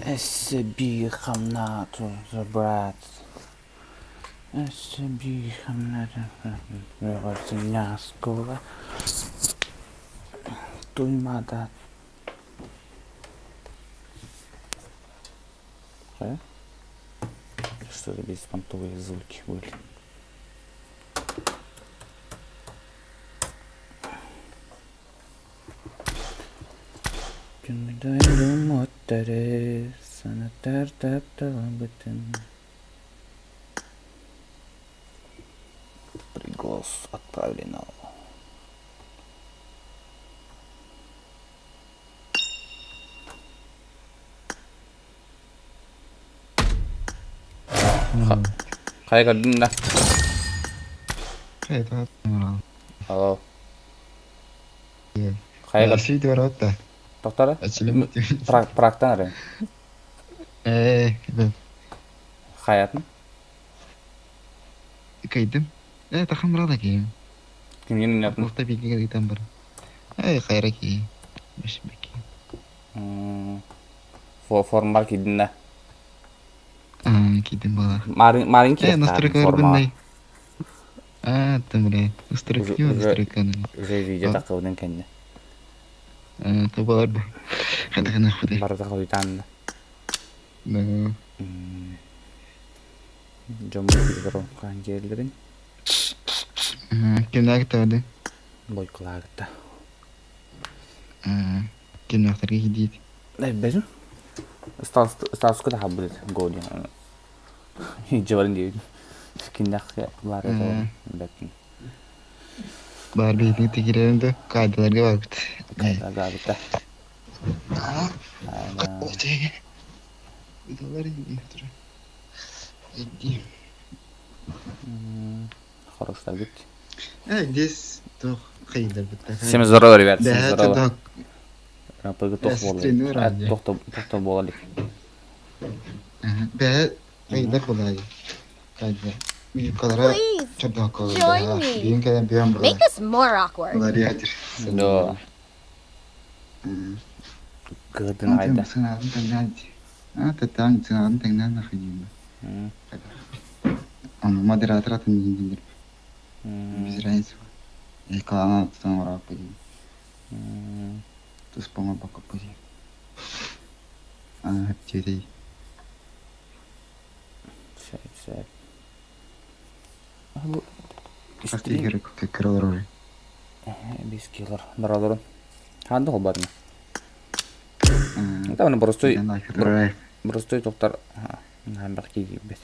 Сбихамнату забрать. Сбихамнату няскова. Туймада. Что за беспонтовые звуки были? Gündaydım otları sana tertaptalan bütün. Приглас отправлено. Қай кірдің да? Қайда Алло. Қай Қай кір? сөйтіп барады да. Тоқтар? Практан арайын. Кайдым. Хаятын? Кайдым. Тақым барады кейін. Кімген ойнатын? Ұлықта бекеге дейтін бар. Қайра кейін. Бәшімбек кейін. Форм бар кейдің да? Кейдім бала. Марин керек настройка формаға. Там, бля. Настройка не настройка. Уже видео тақылдың кәнде. Табалар ба. Қадағына құдай. Барды қойтанды. Жомы күлдірі қан жерлерін. Кімді ағыттавады? Бойқыла ағытта. Кімді ақтарға хедейді? Бәзім? Статусқа да қабыл еді. Гол ден. Жаварын дейді. Кімді ақы бар еді. Бар бейтін текерерімді қайдаларға бар біт. Қайдаларға бітті. Видалар ең тұры. Әйді. Хороштар бітті. Здесь тоқ қиындар бітті. Всем здорово, ребят. Всем Да, здорово. это Рампыгы тоқ болады. Бә қиындар болады. Қайда. Please join me. Make this more awkward. Да. Гыдын айда. Сыңадың тәңнен нақыйын. Модератор атын дейіндер. Без разницы. Қалана тұтан орап көдейін. Тұспаңа бақып көдейін. Әптедей. Шәп. Қасты керек кірілер ой. Бес келер. Нұралырын. Қанды қол барына? Это он простой тоқтар. Нәмбақ кейгі бәс.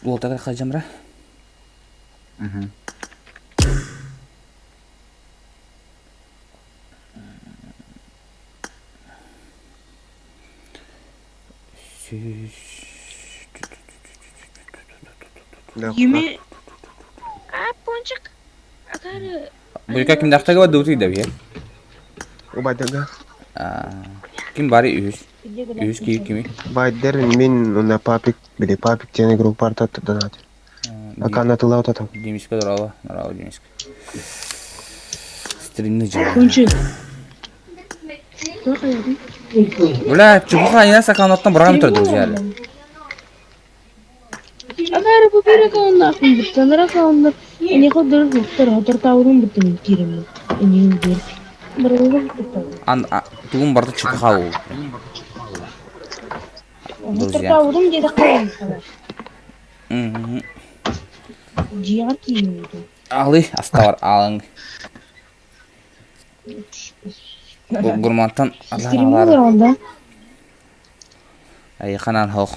Ол тағыр қажамыра? Юме... Пончик. Бұйқа кімді ақтаға бады өтейді бе? Байдырга. Кім бары үйіз? Үйіз кейіп кеме? Байдыр мен онда папик тені групп партатты донат. Аканатыла отатам. Демискі дұралы. Нұралы Демискі. Стримні жағы. Пончик. Бля, чубуға айна сақанаттан бұрағым тұрды әлі. Agar bu bir akağında akım bittanır akağında eni kadar muhtar tavırın bitin kirim. Eni bir. Bırılı muhtar. Tuğun barda çıkı қау. Muhtar tavırın dedi kayın sana. Ciğer kirim. Алы, аста бар, алың. Гурмантан Стримі var onda. Айқанан хоқ.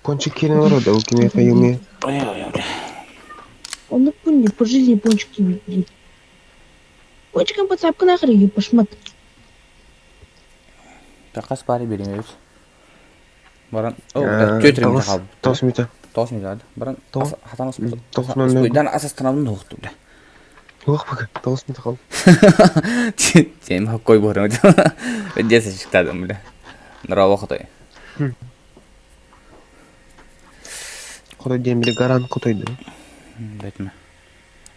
Пончик келін бар ода, өкеме қайылме. Он напомни, по жизни пончики не. Пончиком по цапку нахрен пошмат. Тақас бари берем өз. Баран, төтірім де қалып. Тоғыз мита. Тоғыз мита ады. Баран, хатаныз бұд. Тоғыз нөл нөл. Дан асастанамын да оқты бля. Оқ бақы, тоғыз мита қалып. Сен қой бұрын өте. Өдесі шықтадым бля. Нұра уақытай. Құдай дембілі гаран құтайды. Бәтіме.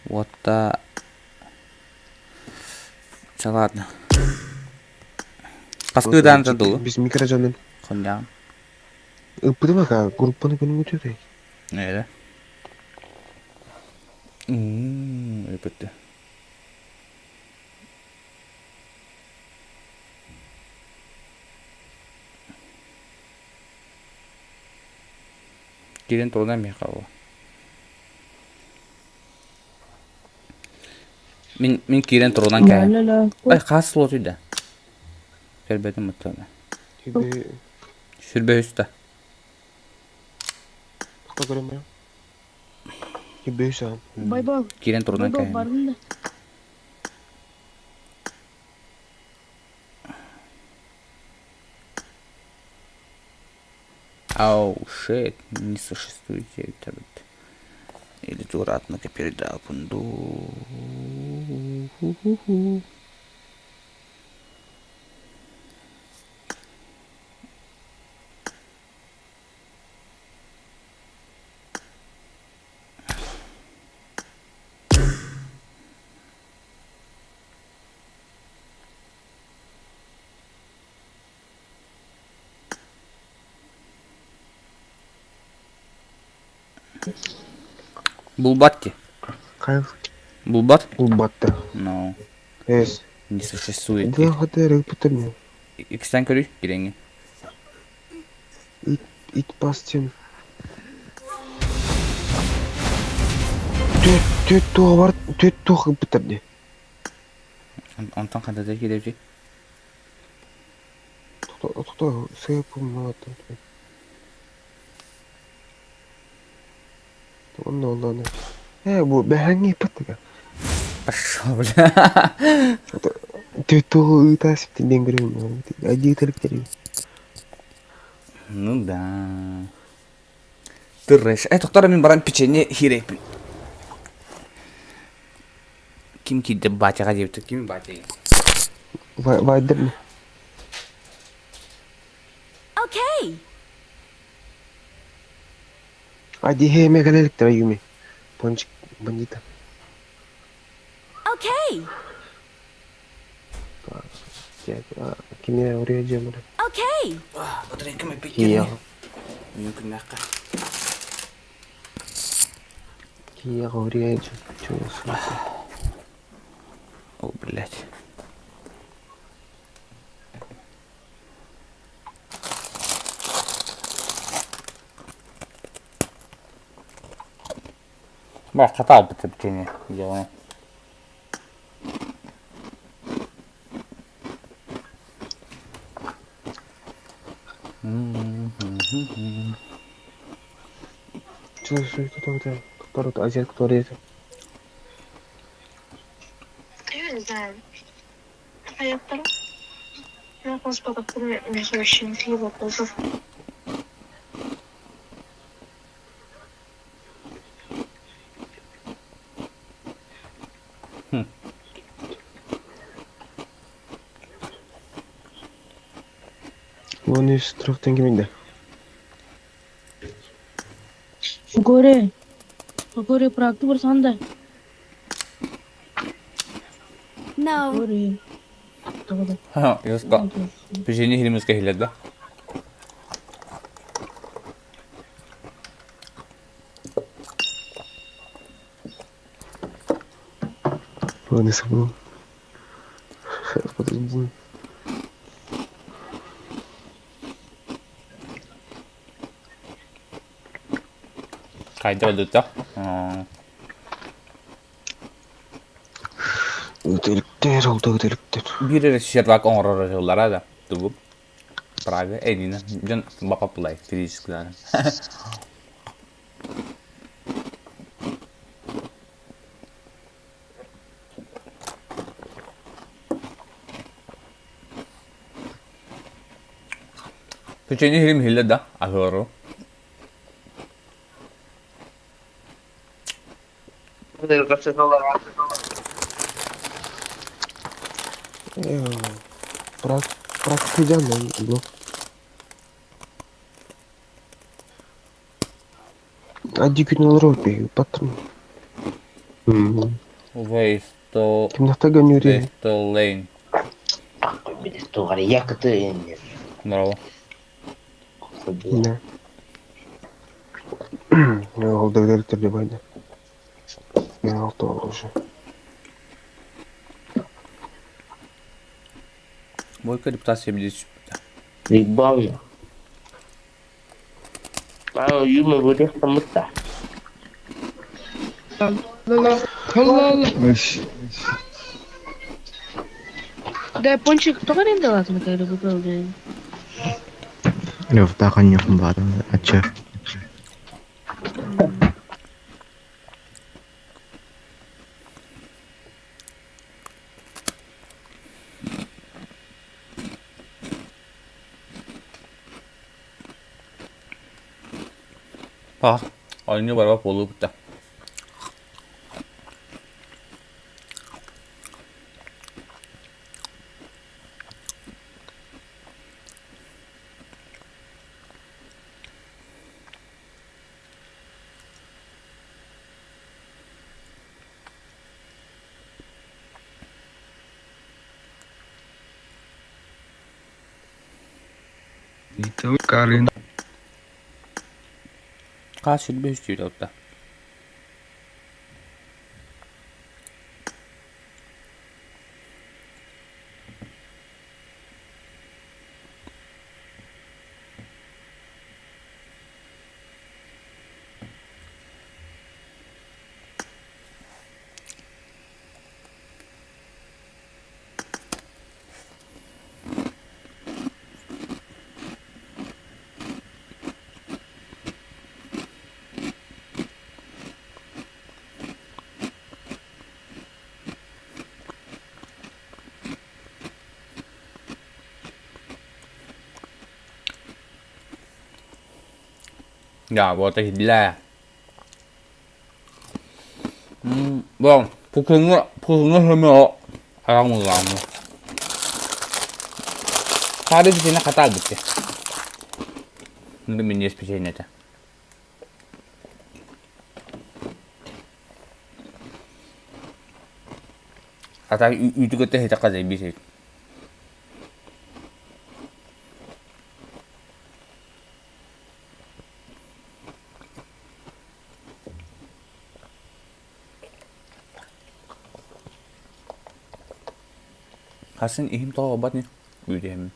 Вот да. Все, ладно. Паскыдан жаду. Biz mikrocanın. Konjam. Ipıdı bak ha. Gruppanı günü götürdü. Öyle. Öyle. Kirin turundan bir kavga. Min kirin turundan La kaya. la la. Ay kas slotuydu. Şerbetin mutlaka. Şimdi Şürbe üstte. tuta göremiyor. Gibi Hüsam. Bay bay. Kirin turundan Bay bay kaya. barın da. Oh shit, не существует этот электроратника передал пунду. Булбатти. Kayıp. Булбат? Ulbattı. No, Evet. не существует. Diye kadar ipıtım. İkisinden körü girengi. İt basacağım. Tüt tuğa var. Tüt tuğa ipıtım diye. Ondan kadar da girecek. Tuta şey yapımı attım. Onun Allah'ını. He bu behengi ipıttık ya. Пошел, бля. Tüt tuğa ıtasip dinleyen görüyorum. Acı talık geliyor. Ну да. Трэш. Тоқтар мен барам печенье хиреппин. Ким кийди батяга депти. Ким батяга? Vaydır mı? Okay. Hadi he megalelik de yumi. Ponçik bandita. Okay. Ya kimya oraya camına. Okay. Отренка ме Кия. Mümkün dakika. Кия oraya camına. О, блядь. Бля, катал бы ты печенье. Делаю. Что кто-то кто-то азиат кто орaya. Я не знаю. А я второй. Я просто такой между щенки вопросов. Вон из 3 теңгемеңде. Gore. Gore bıraktı bir sanda. No. Gore. Tamam. Ха, Юска. Печенье хилимизге хиледі. Вон из был. Подожди. Kaydı öldürdü. Ötelikler oldu ötelikler. Bir şerrak onlara yollara da. Dur. Praga edine. Can bapa play. Fizikler. Pečenje hilim hille da. Ahoro. Bırakacağım ben bunu. Acı gün olur o bir patron. Waste Kimdakta gönüyor. Lane. Bir de tuğara yakıtı indi. Bravo. Ne? Ne oldu öyle bir baydı. Ne oldu oluşu. Бойко репутация бились. Big Bang. Ben yüzme böyle sanmışlar. Allah Allah. Да, пончик, кто арендовал на когда вы говорили? Yok daha kan yok mu bari? Açı. Ah, oyunu var bak bolu bitti. Itu Karin. Kaç yıl 5 yıl oldu. Ya bu arada hediyeler. Vâng, phục hứng hơi mờ. Hayal mı lan bu? Sadece seni hata bitti. Şimdi ben hiçbir şey nete. Hatta YouTube'da hiç akazay bir şey. Hasan ihim tahu obat nih. Üdem.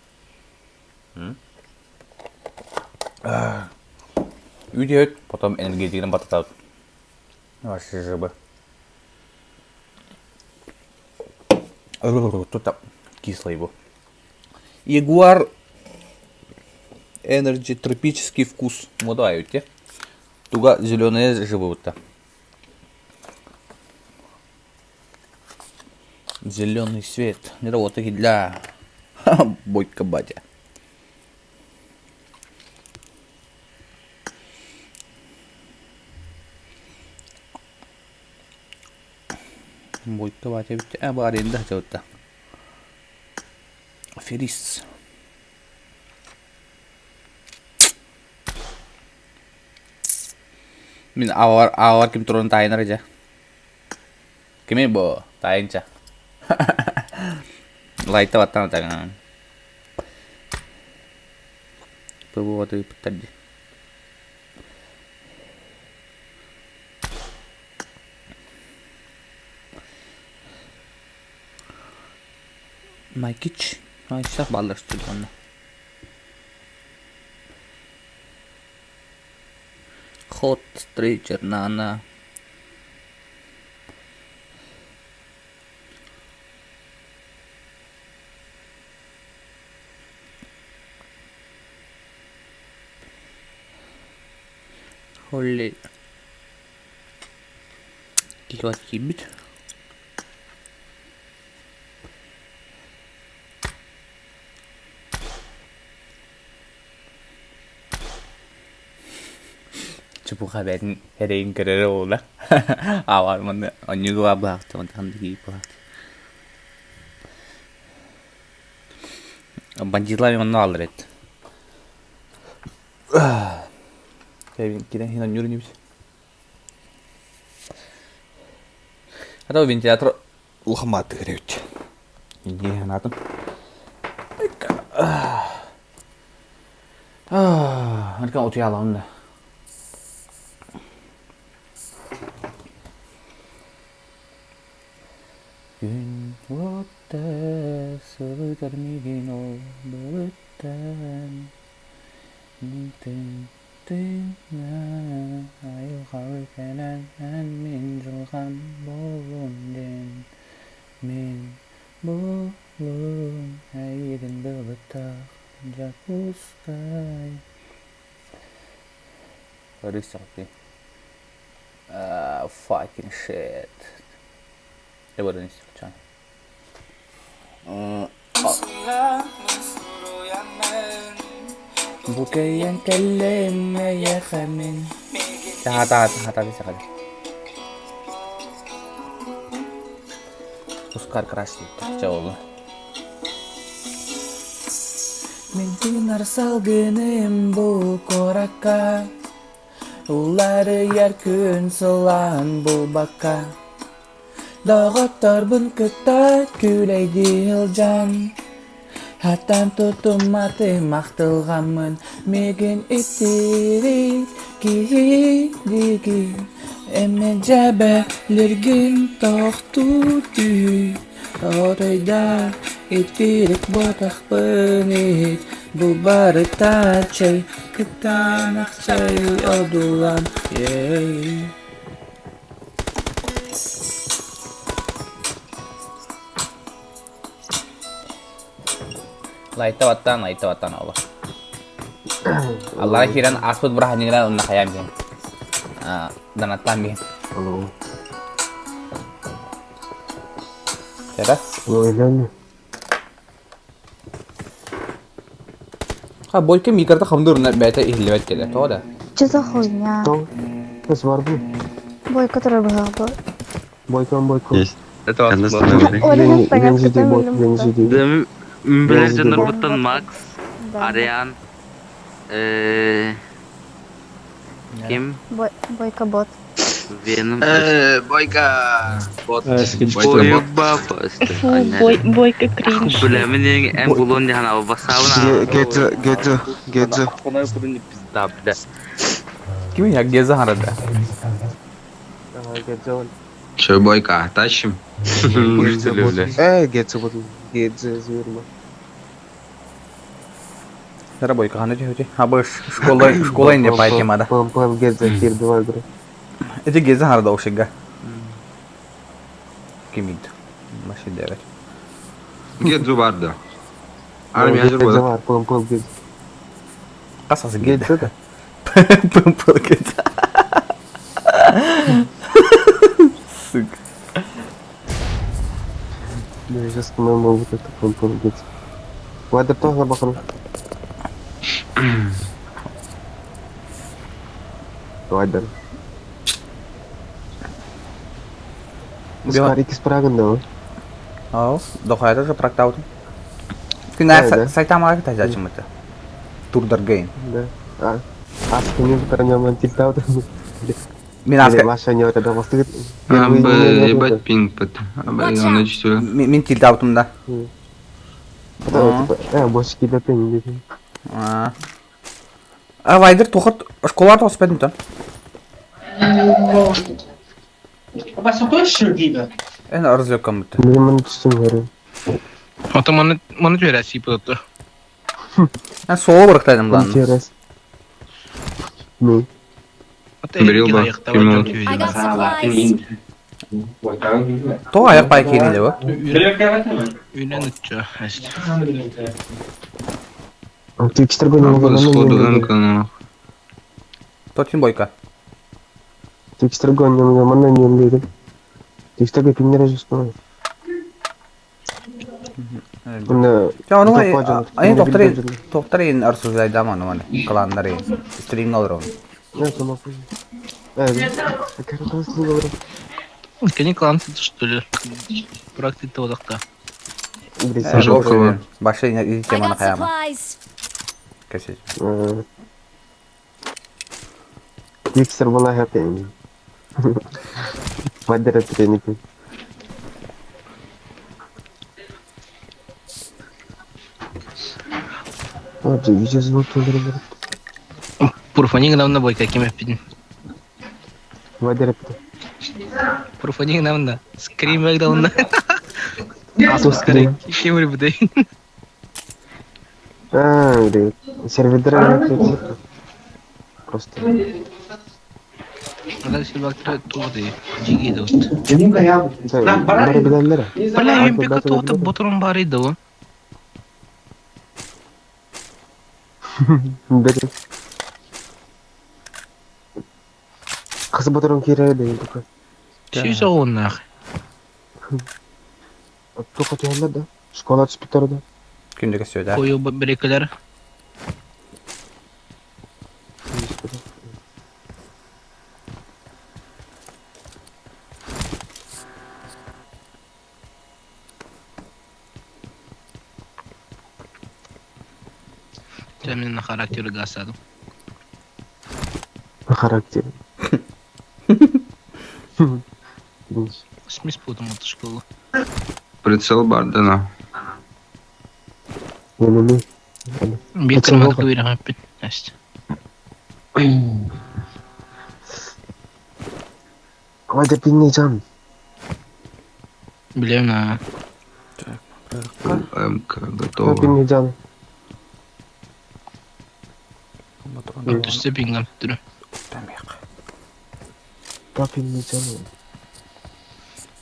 Üdem, потом энергетиком потом. Вообще же бы. Тут там кислый его. Ягуар Energy тропический вкус. Вот давай, видите? Туга зеленые живут-то. Зеленый свет. Не работает для Бойко батя. Бойко батя. Bari dah jauh. Feris. Min awar kim turun tayin aja. Kimi bo tayin ca. Light watang tangan. Bawa tu tadi. Майкич. Айша баллар студионда. Hot Stranger Nana. Holy. Kiko kibit. Çubuk haberin herein kırarı oldu. Avar mı? Anyu gua baktı. Mantan digi baktı. Banjirlar onu alır et. Kevin kira hinan yürü nibis. Это вентилятор лохматый греет. Иди, Натан. Mereka udah jalan dah. Gün vakti sığır migin o buluttan. Ayo kau kanan min zulkan bolundin min bolun aydın bulutak Japuskay. What is something? Fucking shit. Det var den i stort. Bukai yang kelem ya khamin. Hata di sekali. Oscar keras itu jauh. Mentinar salgınım bu koraka. Uları yer gün solan bu baka. Dağıttar bun kıta küleydi hilcan. Hatan tutum mati maktılgamın. Megin itiri gidigi. Emme cebelirgin tohtudu. Orada itirik botak benit. Bu barita çay ketanak çay odulan. Laita watan Allah. Allah kiran asbut berani nila unna kayam kan. Dan atan kan. Halo. Cara? Öyle Ha boy ke mikar ta khamdur na beta ihlevet keda to da. Ceza koyun Tamam. Nasıl var bu? Boykot araba. Boykon. Есть. Это вас было. Oynamak ben Birinci değil, hakikaten birinci değil. Bizim birinci Biraz Nurgut'tan Max, Aryan, kim? Boykabot. Venom. Бойка. Bot. Eski Boyu baba işte. Boyka cringe. Bilemenin en bulun diye hani basavına. Gezo. Ona kurun pizda bile. Kimi ya geza harada. Gezo. Че Бойка, тащим? Gezo buldum. Gezo yazıyorum ben. Cara boy kahane hoje. Ha boş şkola indi pay kemada. Pam Gezo girdi var dur. Ece geza harada o şega. Kimid. Başı devet. Gedzo vardı. Army hazır Gezo oldu. var. Pam Gezo. Kasası gedi. Gezo da. Pımpıl geza. Sık. Ben сейчас к моему вот это Pam Gezo. Hadi tohla bakalım. Hadi. Oscar ikisi Prag'ında mı? Oh, dohayda da praktavut. Kina Saitama kita jajim mata. Turдар game. Да. Асками про нем антитал. Min asker Ваша не это дома стоит. Ебать пинг под. На 4. min tiltavtum da. Больше кидать не видно. Вайдер тохот школада оспедин тон. En arzu kamıtı. Benim düştüm yarın. Ota mana görəsi budur. Ben soğuğa bıraktaydım lan. Через. Ну. Ota Bril ayaqda film var. oldu. I got supplies. To ayak pay kiyini bu. Ünənitcə. Həst. Ты экстра гоним. Сходу М канал. To tim boyka. Ты экстра гоним, mana не умеет. Ты экстра гоним не разжусь. Ya onu ayın doktorin arsuzaydı ama onu klanları stream olur onu. Я сама понял. Как раз не говорю. Кені клан что ли? Практикte odaqda. Başka iyi I kemana got kayama. supplies. Kesin. Ты экстра была happy. Поддержать треники. Hadi 100 not doldurun. Пурфани гнавна бойка кем эппин. Вадерепті. Пурфани гнавна. Скримек давна. Кто скрим? Кем рыбдай. Блин. Сервера просто. Надо себе бактера тугды. Жиги дот. Bunları bilenlere. Бля, им бека тота боторун бар иде о. Benim. Kızı batırın kiraya değil. Сүйсө оннах. Только тюрьма, да? Школа спитер, да? Kimdeki söyler. Koyu brekeler. Темин на характері гасаdım. Характер. Смесь путом от школы. Прицел барда на. Не. Бекрым от куверга опять. Настя. Hadi binleyeceğim. Білем на... МК Hadi готово. binleyeceğim. Түсте пингам түрі. Hadi binleyeceğim.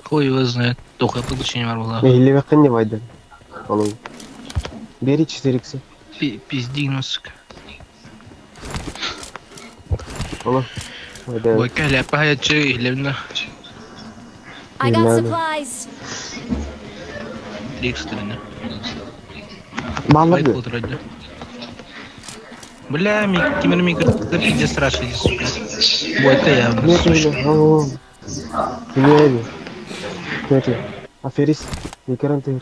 Хуй его знает. Только подключение var valla. Mehli ve kınne vaydı. Oğlum. Beri 4x'i. Пизди носик. Oğlum. Hadi. Ой, каля, паячы, илевна. I got Ладно. supplies. Трикс түріне. Bağladı. Байт ради. Бля, кемер микрода пиздец страшный, сука. Бойка явно. Нет öyle. Oğlum. Ne öyle? Нет. Aferis. Ne karantinir?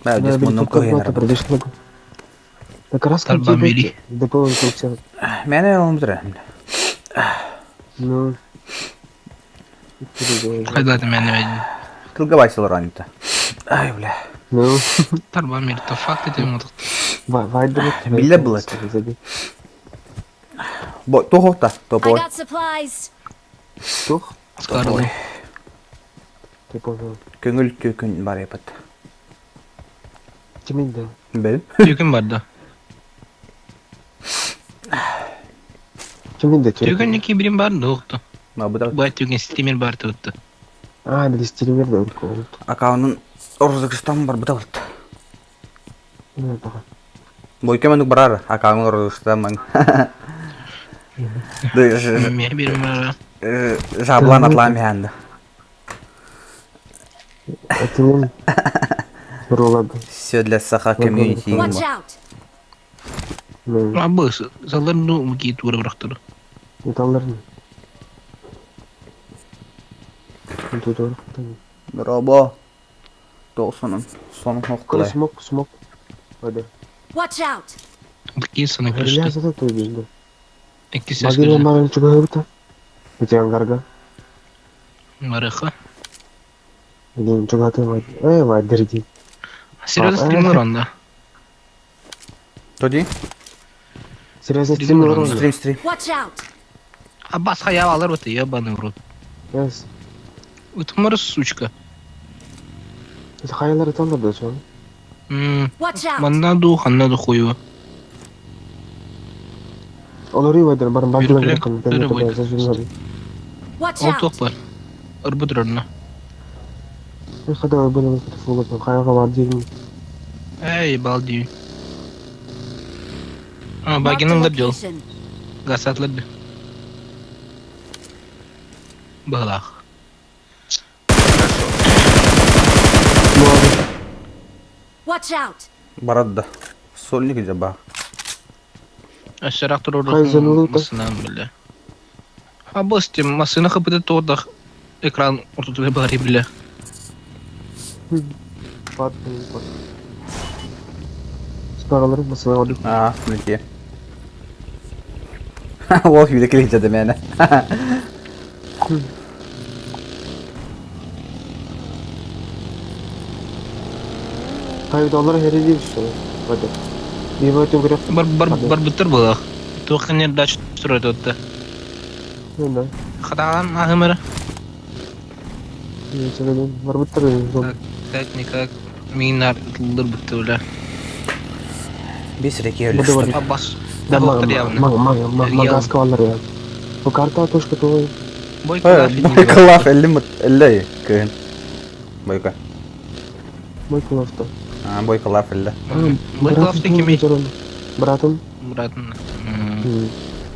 Ben ödeyim bundan koyarım. Так раз как Альбом Мири. дополнительно. Mene olmuşdur. Ну. Когда ты меня видел? Kılga başlar anita. Ay bля. Ну. Тарба мир, то факт это ему. Вайдер. Bile bulat. Tohota. I Topo. got supplies. Тух. Скарлы. Ты понял. Köngül kökün var yapat. Kimin de? Benim. Тюкін барды. Kimin de? Тюкін не кибрин барды, оқты. Ma bu da Бай тюкін стимер барды өтті. Aa, bir streamer de öyle oldu. akağının Oruzakistan var bu da var. Ne yapalım? Boyka manuk barar. Akağının Oruzakistan man. Мен берім бары. Жабlan atlam yandı. Atımın roladı. Все для саха комьюнити. Watch out. Ne? А быс, залар ну мки туры бұрақтыры. Metalların. Тут doğru. Bravo. 90'ın sonu Kılı noktalay. smoke. Hadi. Watch out. Бки саны Я күрісті. за то bildi. Әкті сәс Магина көрді. маған чуга hırta. Bitiyan garga. Марыха. Bilin чуga atı var. Var derdi. Серьезно стримлер онда. Тоді? Серьезно Streamer streamer он. var. Стрим. Watch out. А басқа явалар өті, ебаный в рот. Yes. Үтімірі сучка. Hayaları tanıdı da sonra. Watch out. Маннаду, ханнаду хуйва. Olur iyi vardır. Barın bazıları Yürü, yakın. Ben yürü, de boyun. kadar sözüm var. Watch Ол out. тоқ бар. Ұрбы тұрарына. Ne kadar böyle bir kutu fulu. Hayaga var diyelim. Эй, балдей. А, Mark the багинанлар жол. location. Гасатлар ды. Бағлақ. Bu abi. Watch out. Барадда. Сольник жаба. Ашарақ тұру Қайзан ұрылды? масынан білі. А бос тем, масына қыпыды тоғдақ. Экран ұртуды бағари білі. Pat. Sparaları masaya aldık. Aa, mülkiye. Wolf gibi de kilitledim yani. $5 heredi işte. Hadi. Bir boyutun graf. Бар бутер булак. Тоқын ер дач турат отта. Ne? Хадаган ахымыр. Ne söyledin? Var bitti mi? Как никак минар тылдыр буттула. Bir sürekli Bu da var. öyle. Аббас. Da Доктор явно. magaz kavallar ya. Bu karta atoşka to. Бойко. Бойка лaf 50 kıyın. Бойка. Мой класс-то. Бойка laf 50. Бойко лафты кеме. Братом. Братын.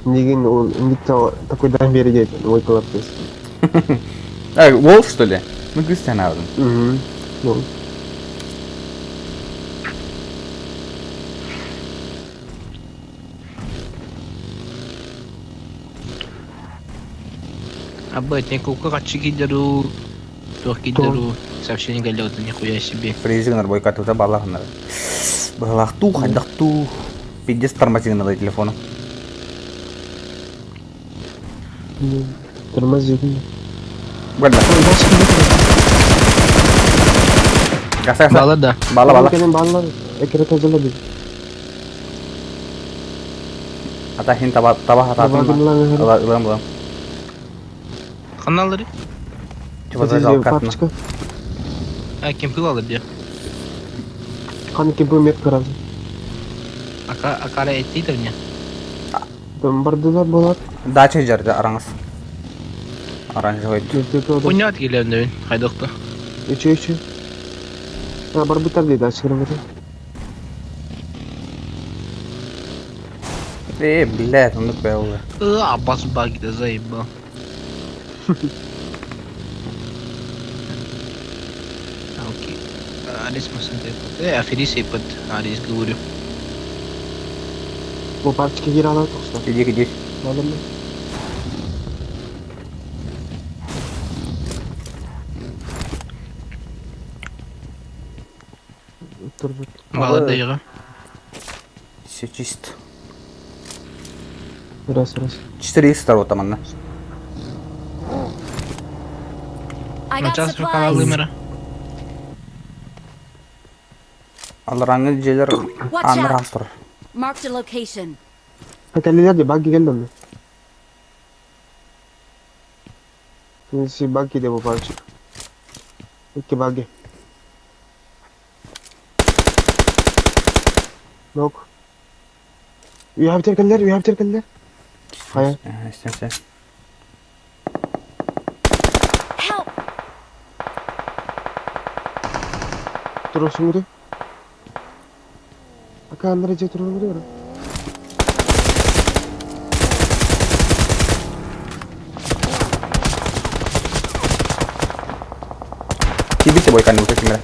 Нигин он инвита такой дан береги. Мой класс. Wolf что ли? Мы Кристиан aldın. Ну. Абба, это никакого качки дару. Токи дару. Сообщение галет, нихуя себе. Фризигнер бойка тута балахнер. Балахту, хадахту. Пиздец тормозигнер на телефону. Тормозит. Гада. Gasa gasa. Бала да. Bala. Benim ballar ekran hazırladı. Hatta hin tabah hatatım var. Ulan. Каналları. Coba saya jawab katna. Папочка. Kim kılalı diyor. Kan kim bu met karar. Akara etti ternya. Bardılar bolar. Daça jarda aranız. Aranjı koydu. Gördük o da. Punyat geliyor dövün. Haydoktu. İçi. Ha bar bitar dedi aşkına bari. Billah tanıdık be oğlu. Abbas bagi de zayıf bu. Okey. Aris masın tepet. Afiri sepet. Aris guru. Bu parçayı geri alalım yoksa. Gidiyor. Alalım mı? Dur. Bala dayığı. Все чисто. Раз. 4 второго там она. I got Начал канал supplies. мира. Alırangı jeler Watch anır out. hastır. Marked a location. Hadi de buggy geldi mi? Si buggy de bu parça. İki buggy. Yok. You have taken there. Hayır. İstersen. Help! Durursun muri. Akan derece durur diyor. Kibit ya boykan itu kimera.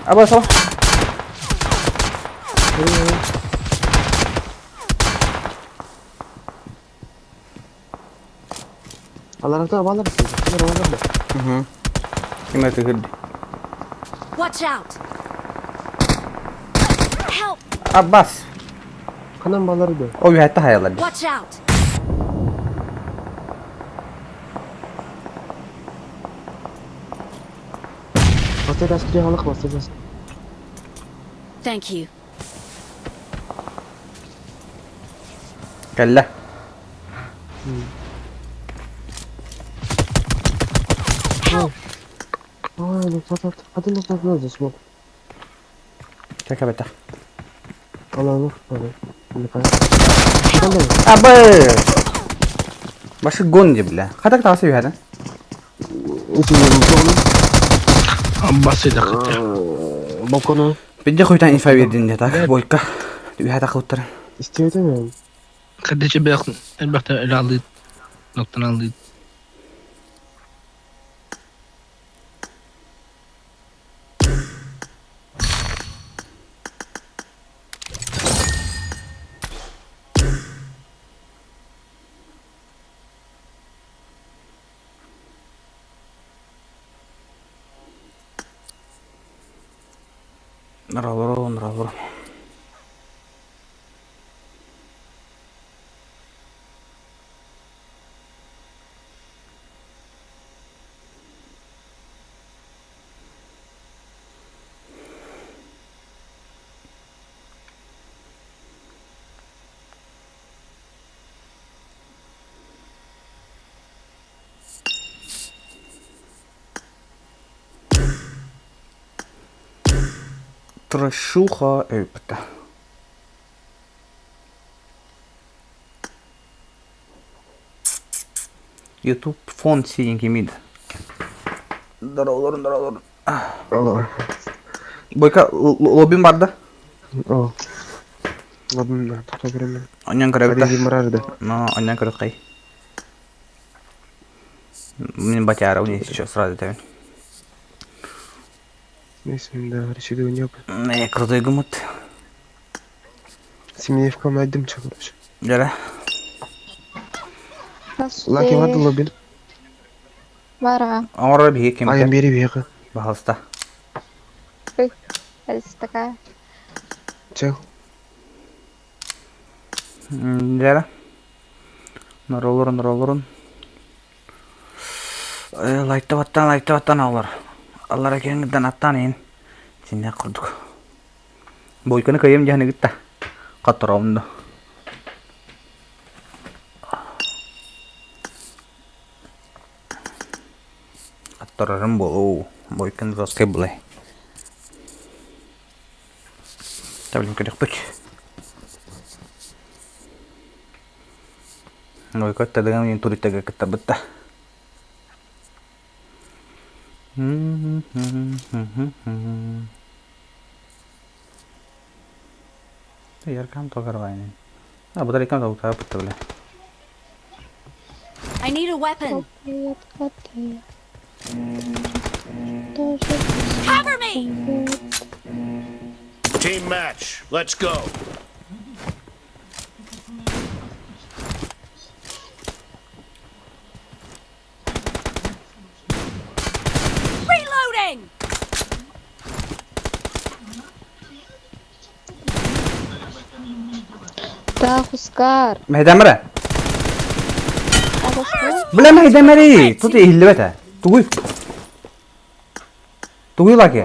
Apa salah? Allah razı olsun. Alır. Kimera tuh gede. Watch out! Help! Abbas. Kanan balları da. O bir hayatta hayaller. Watch out! Masaya askeri halık masaya. Thank you. Kalla. Help! Hadi nasıl smoke. Çaka beta. Allah. Şimdi kay. Abbas. Başı gon diye bile. Kadak tavsiye bir yerden. Abbas edakıtı. Balkonu Bir de koytan info verdin ya tak. Boyka. Bir hata kutlar. istiyor değil mi? Kadece elbette ele aldı. Noktan aldı. Naralar. Трэшуха. Эпта. YouTube фон синенький мид. Здорово. Алло. Бойка, лоббим бар да? О. Ладно, тута берем. Оньян көрөбүт Паризи мырарды. Но оньян көрөт кай. Мен батяра уни сейчас сразу тавин. Нейсе, да, решили у нее. Крутой гумут. Семеневка майдым чакырыш. Жара. Лаки вады лобин. Бара. Аңора бие кем. Аян бери бияқы. Бахалста. Есть такая. Чел. Жара. Норолорун. Лайттабаттан алар. Алар экеңден аттан ин. Сине курдук. Бойканы кайым жаны гитта. Каттырамды. Каттырарым болу. Бойканы заскай булай. Таблин керек бүч. Бойка тадаган ин туриттага кытта бытта. यार काम तो करवाए नहीं अब बता रही काम तो उठा पत्ता बोले I need a weapon. Cover me. Team match. Let's go. Reloading. Да, Хускар. مهدمرة بلا مهدمري توتي هلبتها تقوي لك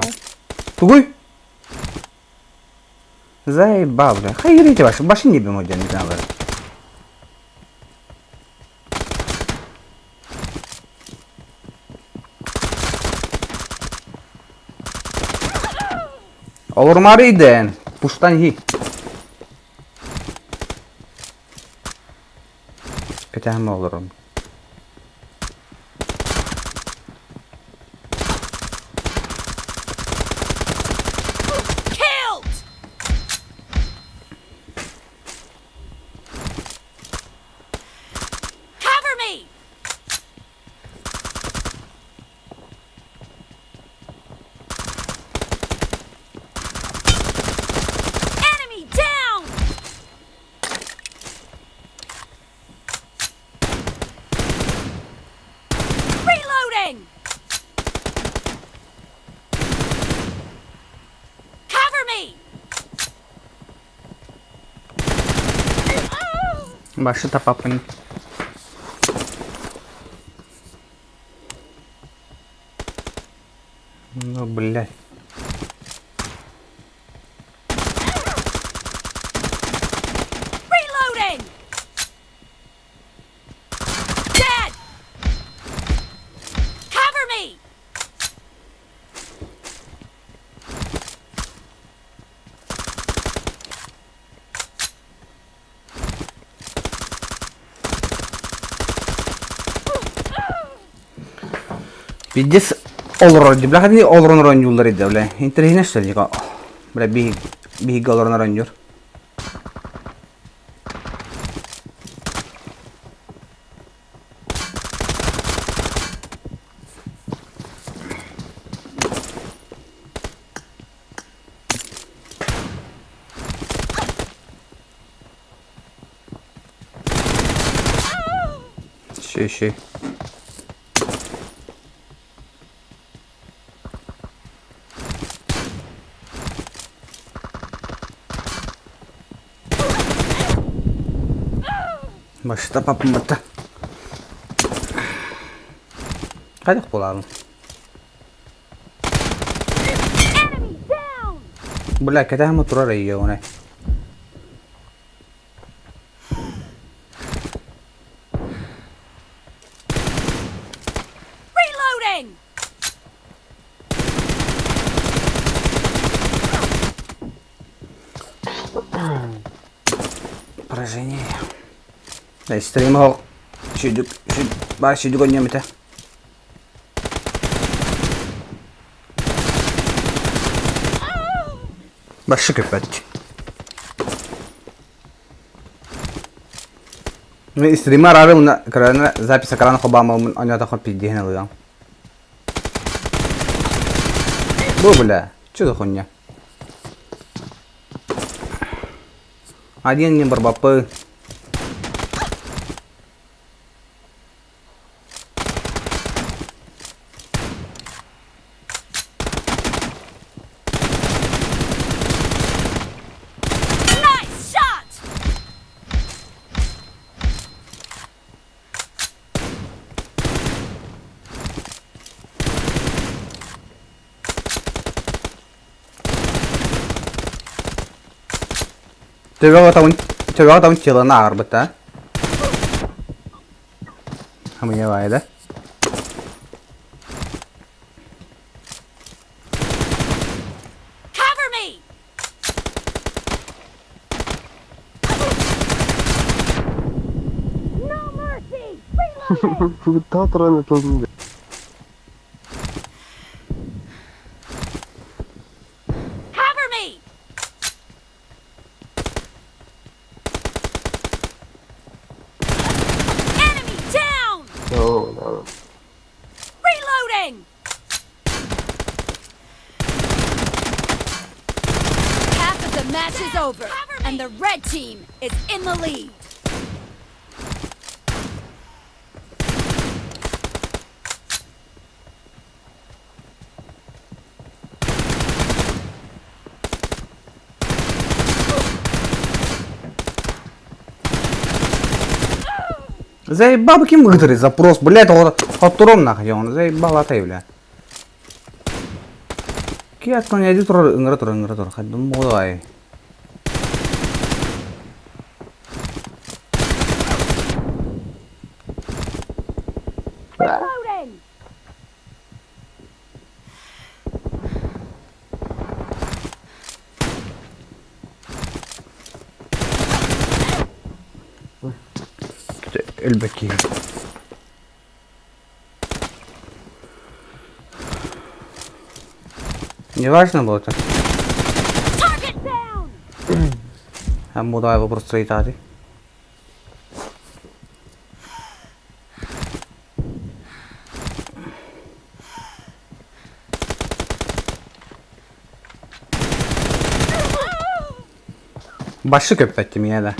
تقوي زي بابا خيري تباش باشني بموجن زعما Olur mariden puştan hi Кетем olurum. Killed. Cover me. Enemy down. Reloading! Cover me! Başı tapapın. Ну, блядь. Reloading! Dead! Cover me! Пиздец olur bla hadi olur oyuncular idi bla. İnternet söyleyecek o. Bla bir olur oyuncu. Şey. Başta papım battı. Hadi bulalım. Enemy down! Bla كده هم ترى ريونه. Reloading! Поражение. Да, стримал. Шидук. Бар шидук он немете. Başı köpek. Ну, стример арым на запись экрана Обама, он это хоть пиздец не Бу, бля, что за хуйня? Один не барбапы. Nice shot! Coba kau tahu celana arbet ah? Kamu ya wae dah. Cover me! No mercy! Reloading! Daha tren atıldım. Cover me! Enemy down! Tamam. Reloading! Half of the match is over, and the red team is in the lead. Заебал кем выиграть запрос, блядь, от туром нахуй он, заебал атай, бля. Киат он я тур, ингратор, хадун молодой. Reloading! Эльбаки. Не важно было так. Target down! А молодой вопрос стоит ади. Başı köpettim ya da.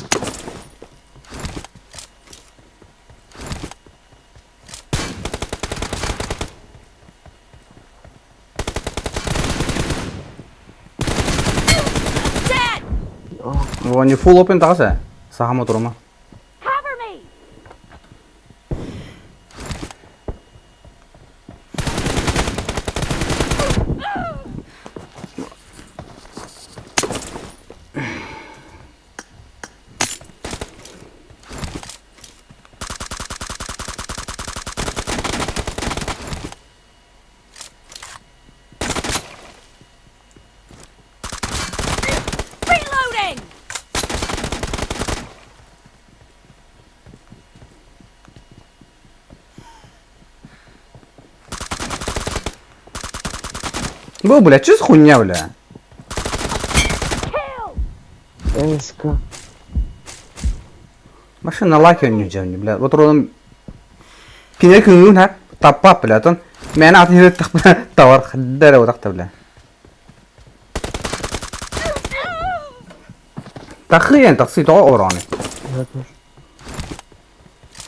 Dead! Вон не full open тагысы. Сахама турма. Cover me! Reloading! Был, блядь, что за хуйня, бля? Kill! Eska. Машина лаки он не взял, бля. Вот родом. Кине күнгүн хак. Таппап, бля, тон. Мен атын хирет так, бля. Тавар хаддара вот так, бля. Тахыян таксы то ораны.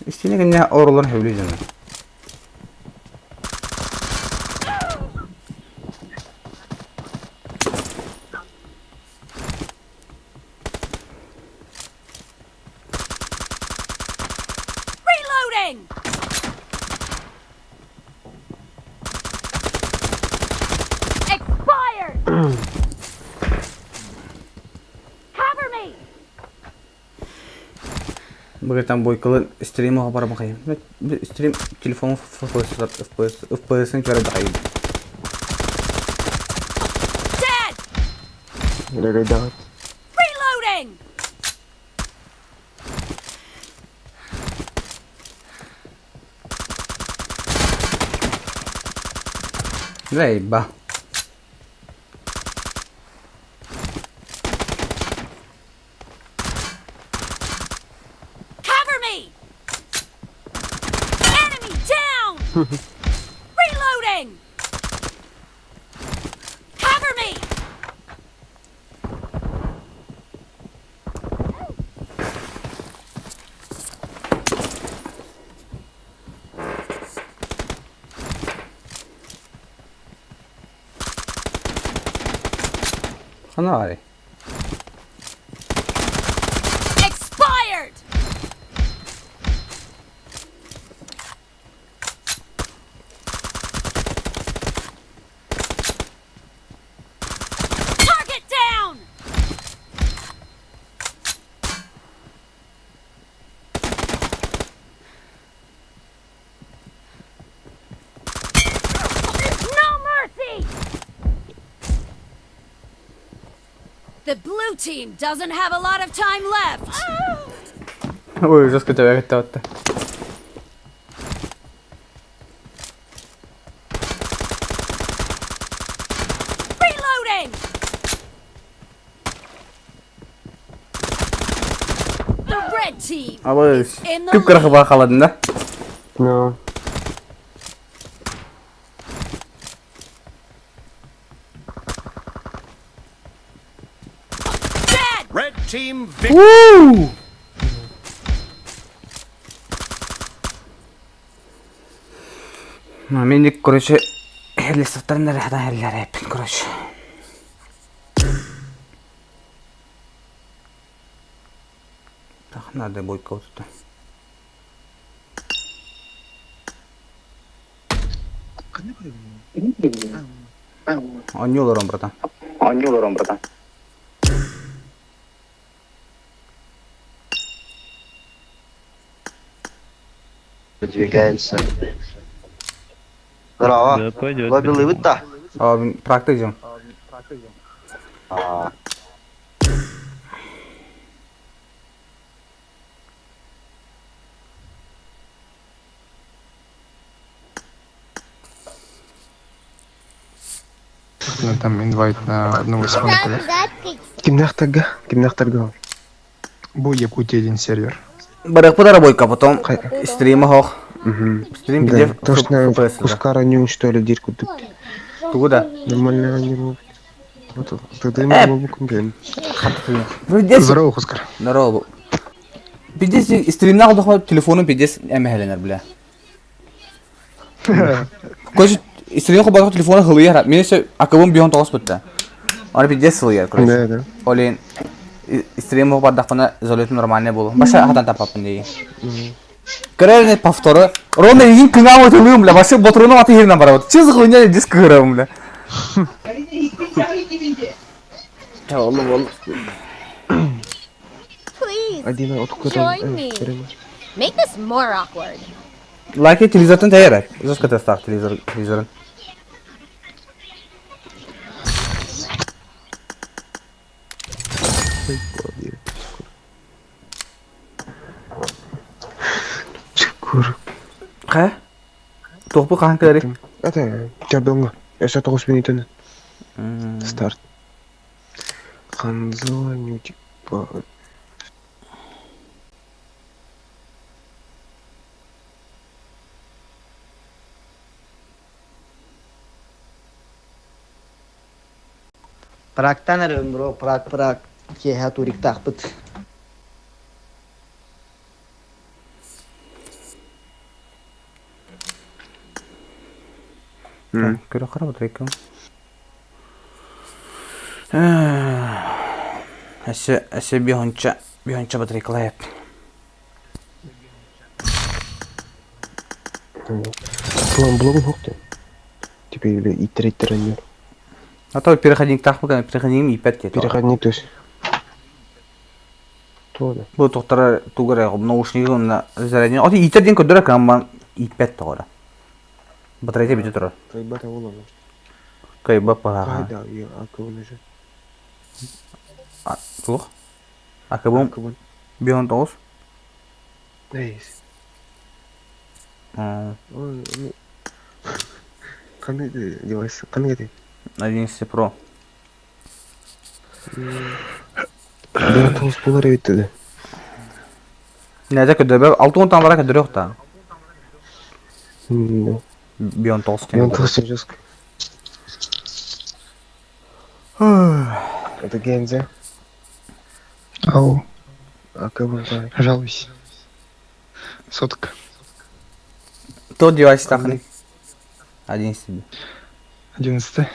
İstediğine kendine oraların hevli canım. Reloading! Expired! Cover me! Bagi tam boy kılın stream'i haber bakayım. Stream telefonu FPS'ini kere bakayım. Dead! Ilagay dapat. Reloading! Reyba. Cover me! Enemy down! Reloading! Cover me! Sana var ya. Expired! Target down! No mercy! The blue team doesn't have a lot of time left. Uy, жестко тебя это. Reloading! The red team Ama in the kıpkırık lead. bakaladın da. No. Dead! Red team victory. Woo! Меник, короче, листовтарын ряда херлер япин, короче. Так, надо бойка вот это. Анюлором, братан. Анюлором, братан. Двигается. Здорово. Лобби лывыт-то? Практик идем. Там инвайт на одного из фанатов. Кимнахтарга. Бу Якутия один сервер. Барак подарок бойка, потом стрима хох. Стрим Да, где точно FPS, да. Кускара не уничтожили дирку. Туда. Нормально они могут. Вот тогда не могу купить. Здорово, Хускар. Здорово. Пиздец, стримнах удохва телефону пиздец эмхеленер, бля. Короче, стримнах удохва телефону хылыяр. Мен есе акабым бион тоғыз бітті. Аны пиздец хылыяр, короче. Да, да. Олен, стримнах бардақпана изолету нормальный болу. Баша ахатан тапапын деги. Крайне повторы. Ровно един кыңа өтілуім, бля. Баша ботруның аты ерінен бара бот. Чыз ғылыня дис кығырым, бля. Please Один join me. Make this more awkward. Лайки телевизордан тәйірі. Жестко тестар телевизорын. Шүкір. Қай? Тоқпы қаң кәрек? Это жардонга. Эсэ 9 минутын. Старт. Ханзо нютик. Практан арым, бро. Прак. Кеха турик тақпыт. Көрі қара бұтыр екім. Әсі бейхонча бұтыр екілай әп. План блогу хоқты. Теперь или и третий раннер. А то переходник тақпы қана переходнигім ипәт кет. Переходник то есть. Тоже. Бұл тоқтары туғырай ғып наушнигі ғымна заряден. Оты итерден көдірі қамбан ипәт тоғыра. Батарейте бүйті тұрар. Кайбата оламыз. Кайба паға. Кайда, я акыбын уже. Тұлық? Акыбым Акыбын. бейон тоғыз? Нейс. Ой, Қандай девайс? Қандай кетеді? 11 Pro. Бір тоғыз болар еді. Нәзәк өдебе 6-10 тан бара кәдір жоқ та. Бион 9 Мен тоғыз жеск. Это Гензе. Ау, АКБ. жалуйся. Сотка. Тот девайс тақын. 11. 11.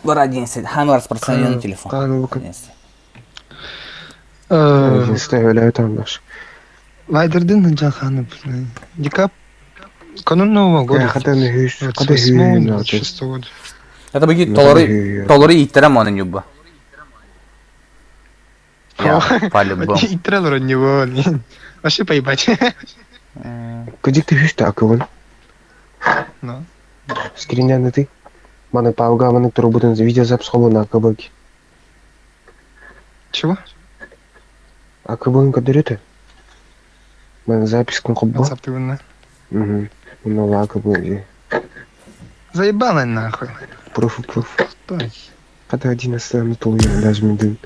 Бар 11. Хамы распространенный телефон. Қағаны бүкін. 11. Жесті өлі өтем баш. Вайдерден жақаны. Декап. Канун Нового года. Қадан үйш. Қадан 28 үйш. 26 года. Это беги толоры иттерем onun юбба. Я по-любому. И трейлер не вон. Вообще поебать. Күдік ты үйшті АКБ? Ну. Скринянды ты? Маны пауға маны тұру бұдың видеозапс қолу на АКБ. Чего? АКБ кадыр еті? Маны запискін құбба? WhatsApp ты вон. Мына АКБ. Заебало нахуй. Пруф. Стой. Қада 11 ұмытылу ең, даже менден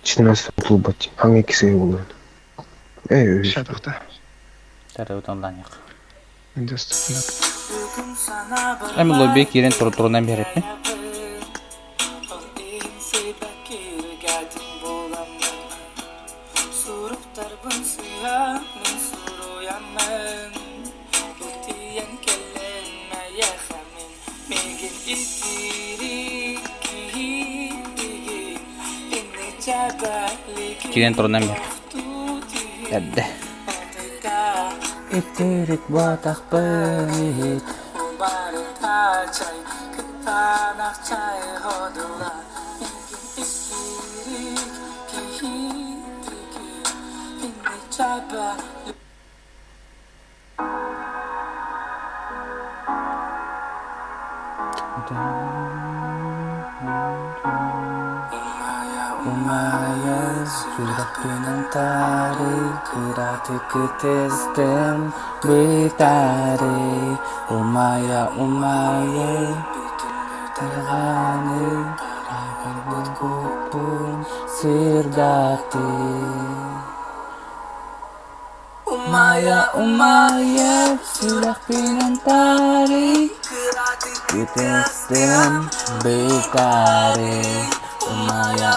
14 ұмытылу бәтті. Хаңа кесе болуын. Үйш. Ща тоқта. Тәрі өтондан яқ. Доступно. Әмі лоббе керен тұрынан беріп пе? Керен тұрынан беріп. Әдді. İttirik batak bönit Umaya sürekli tarik Kıratık tezdim bitari Umaya Tergani Rabbin kupun sirdati Umaya sürekli tarik Tezdim bitari Umaya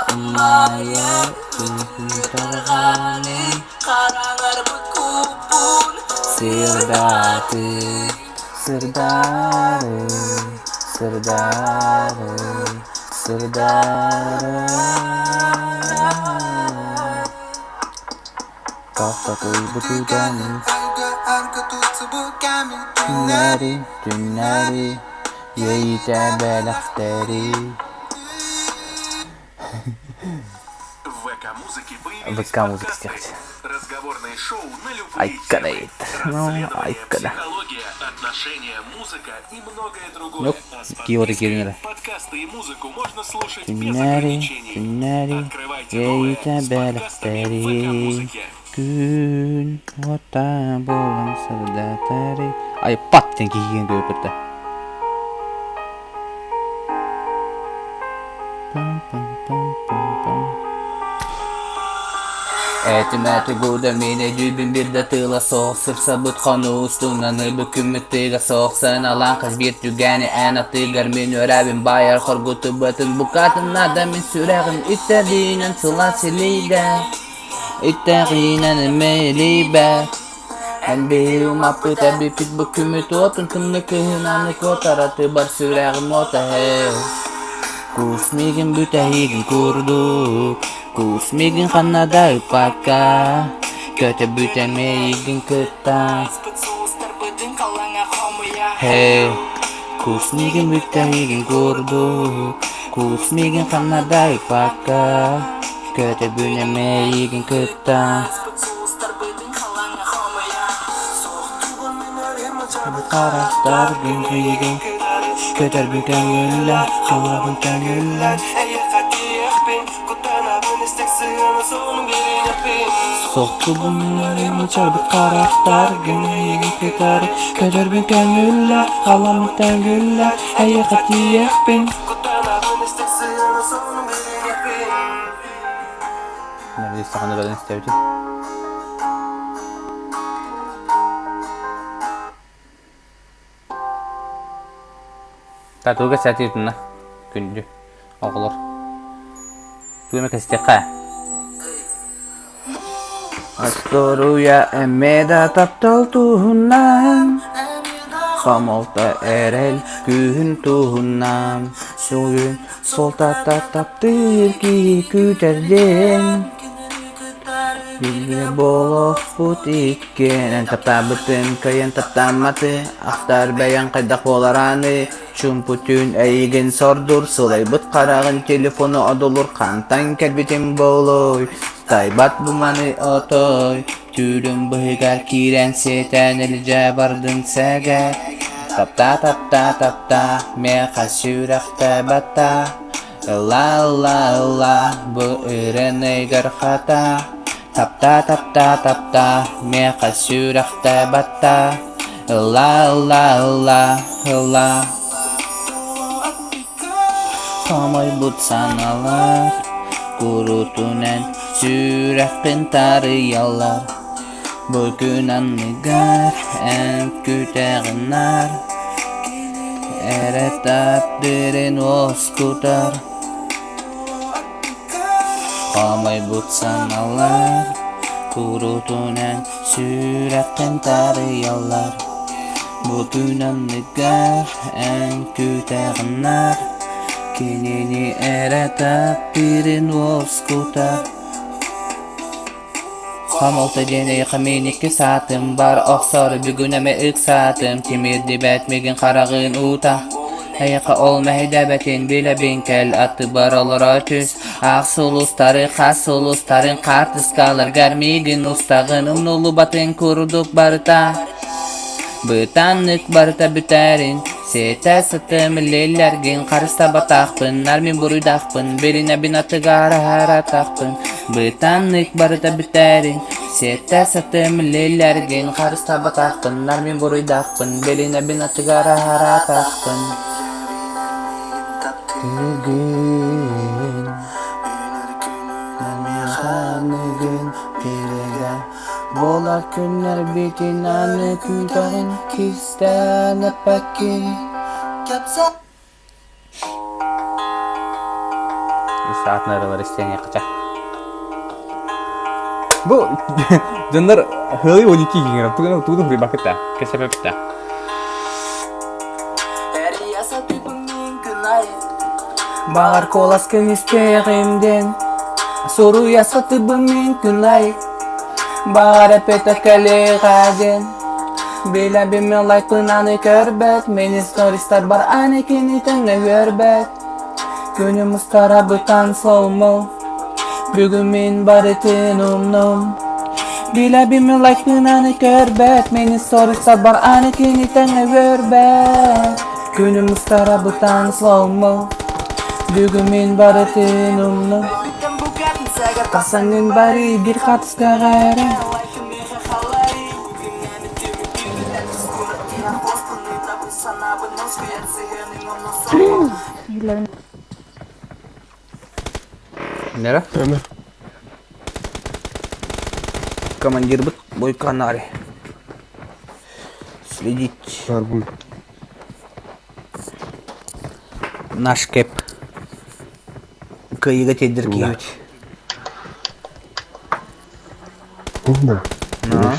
Tergani Karangar berkupun Sirdati Sirdari Tahta koy butudan Tünleri Yeyte belafteri ВК музыки стихать. Разговорное шоу на любые Айкадает. Ну, айкада. психология, отношения, музыка и многое другое. Ну, какие вот такие примеры. Подкасты и музыку можно слушать без Тюнери, ограничений. Открывайте ей новое с тебя подкастами ВК музыки. Күн, ота болған сырдатары. Ай, паттен киген көпірді. Этимәті гуда мене дүбін бірді тыла соқ Сырса бұтқаны ұстыңнаны бүкімі тыға соқ Сын алан қыз бір түгәні әна тыгар мен өрәбін байар Қорғыты бұтын бұқатын адамын сүрәғін Иттәдейнен сыла селейді Иттәғинен мәлейбә Ән бейу мапы тәбі пит бүкімі тотын Кымны күйінаны көтараты бар сүрәғін ота Кусмеген бүтәйген күрдік Кусмеген қанада үпака Көті бүтәмейген күттан Кусмеген бүтәйген күрдік Кусмеген қанада үпака Көті бүтәмейген күттан Қарақтар күнгейген Көтер бүтән гүлләр Қалағын тәңгүлләр Soktu bunları çabuk karakter günü gitar Köder bin gönüller kalamıktan güller Hey katiyek bin Nerede istahanı kadar istevdi? Tatuga sati yutuna gündü oğulur Duyma kestekka Astoruya emmeda taptal tuhunnan Samolta erel gün tuhunnan Sugün sol taptır ki küterden Bilgi bolo putikken Tapta bütün kayan tapta matı Aktar bayan kadak bolarani Çumputun eygin sordur Sılay bıt karağın telefonu adolur Kantan kelbitin boloy Taybat bumani otoy Tülüm bıhıgar kiren seten elce vardın seger Tapta Meha sürakta batta La bu ürene garhata Tapta Meha sürakta batta La Kamay but sanalar Kurutunen sürakin tarıyorlar Bugün annegar en küteğinler Eretap derin oskutar Kamay but sanalar Kurutunen sürakin tarıyorlar Bugün annegar en küteğinler Kinini eretap derin oskutar Kamolta jene yakamin 2 saatim var Oksar bugüneme 2 saatim Timir dibetmegin karagın uta Hayaka olmahy debetin bile binkel Atı baralara tüs Aksulus tarı kasulus tarın kartız kalır Garmigin ustagın umnulu batın kurduk barıta Bıtanlık barıta büterin Sete sıtım lillergin karısta batakpın Narmin burudakpın Beline binatı gara haratakpın Bıtanlık barıta büterin Sete sıtım lillergin karısta batakpın Narmin burudakpın Beline binatı gara haratakpın Tügün Nanıgın Pirega Bola günler bitin anı kütahın Kisten epekin Bir saat naralar isteyen yakacak Bu Canlar hılı 12 ginger Tuğdu hırı bakıt da Kesebep da Bağır kolaskın isteğimden Soru yasatı bu mümkün ay Bağır epete kaleğagen Bila bime like pınanı körbet Meni storyster bar anekini tenge görbet Günümüz tarabıtan solmol Bugün min baretin umnum Bila bime like pınanı körbet Meni storyster bar anekini tenge görbet Günümüz tarabıtan solmol Bugün min baretin umnum Kasangin bari bir katıs kagare Nere? Ömer. Командир быт бой канаре Следить Var bunu. Наш кэп Кайга тедеркевич Bunda. Na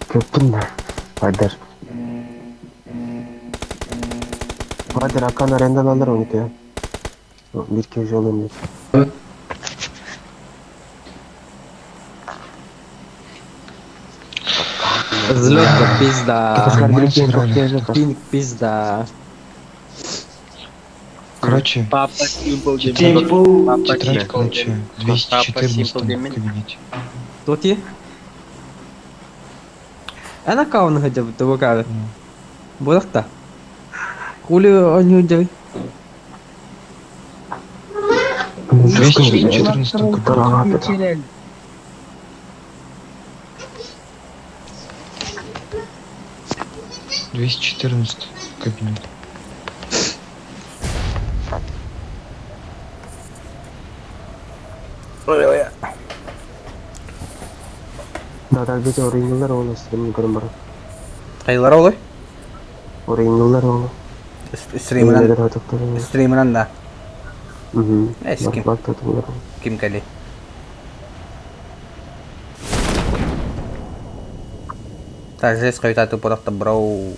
Köptün mü? Haydar. Haydar Hakan Aren'den alır onu ya. Bir kez olayım diye. Взлётка пизда. Пинг пизда. Короче, Папа Симпл тетрадь, короче, 214 в кабинете. Тут є? Ana kawan haja betul kan? Boleh tak? Kuli anyu jai. 214 кабинет. 214 кабинет. Dadal bize oraya yıllar oldu stream'in görünmüyor. Kayılara oluyor. Oraya yıllar oldu. Stream'inden da. Neyse kim? Bak tatlılar. Kim kali? Tarzes kayu tatu produk bro.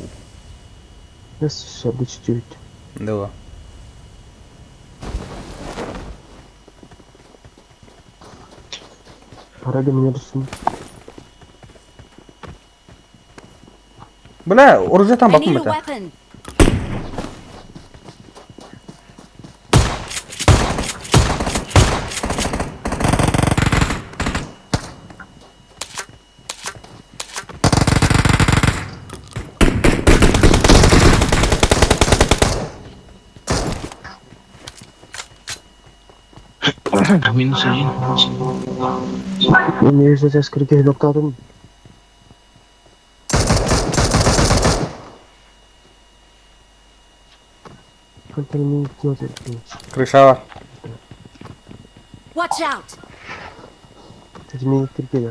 Nasıl şöyle çiçeği. Да. Para gömüyorsun. Бля, оружие там I need a bakın weapon. Minus один. Ne yüzde askeri geri nokta aldın mı? Kantalımın gidiyor dedi. Крыша var. Watch out. Tecmeyi Türkiye'de.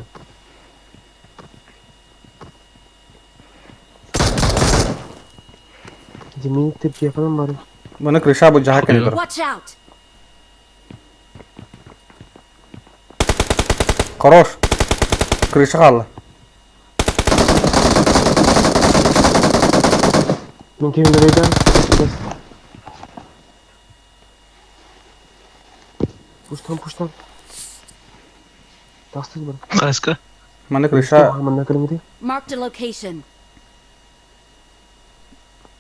Tecmeyi Türkiye falan var. Bunu крыша bu jaha kaliber. Watch out. Хорош. Крыша kaldı. Mümkün de beyden. Puştan. Dastız bana. Kaska. Mana крыша. Aman ne kadar gidiyor? Marked a location.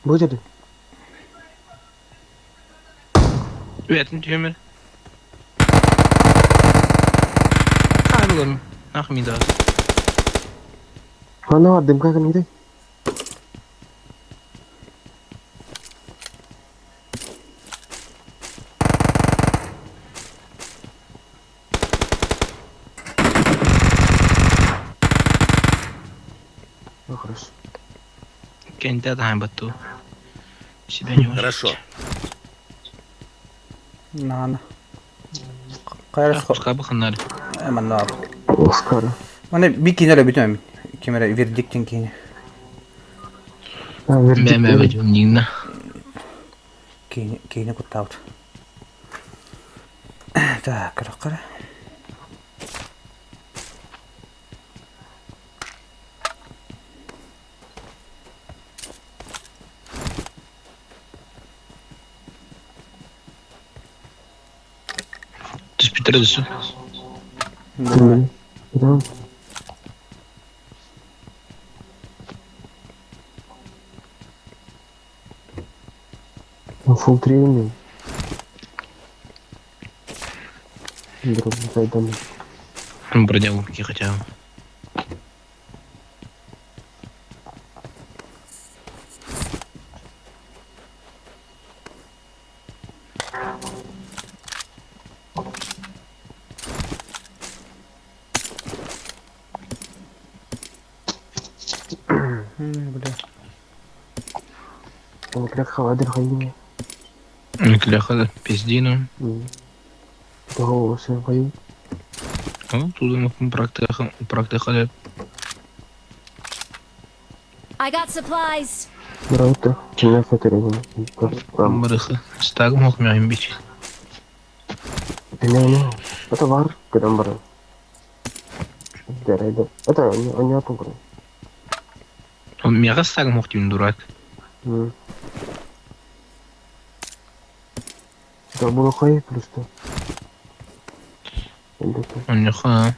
Bu jadi. Üretim tümür. Kaybolum. Ah mi daha. Mana var dem kadar gidiyor. Хорошо. Кенте да бату. Себя не Хорошо. Nana. Kayras Пускай баханали. hemen ne yap? Оскар. Bana bir kine bütün kimere verdiktin kine. Мeme ведем нигна. Kine kutavt. Так, кара. Ты спитрезу. Tamam. Full training. Друг, зайдем. Бродягу какие хотя бы. Бля. Он как холодный ходил. Кляха пиздину. Того все ходил. Ну, туда мы практика. I got supplies. Браво, чем я фоторил. Барыха. Стаг мог мяем бить. Не. Это вар, когда брал. Это он не отпугнул. Он мега стаг мог тем дурак. Это было хай просто. Он не ха.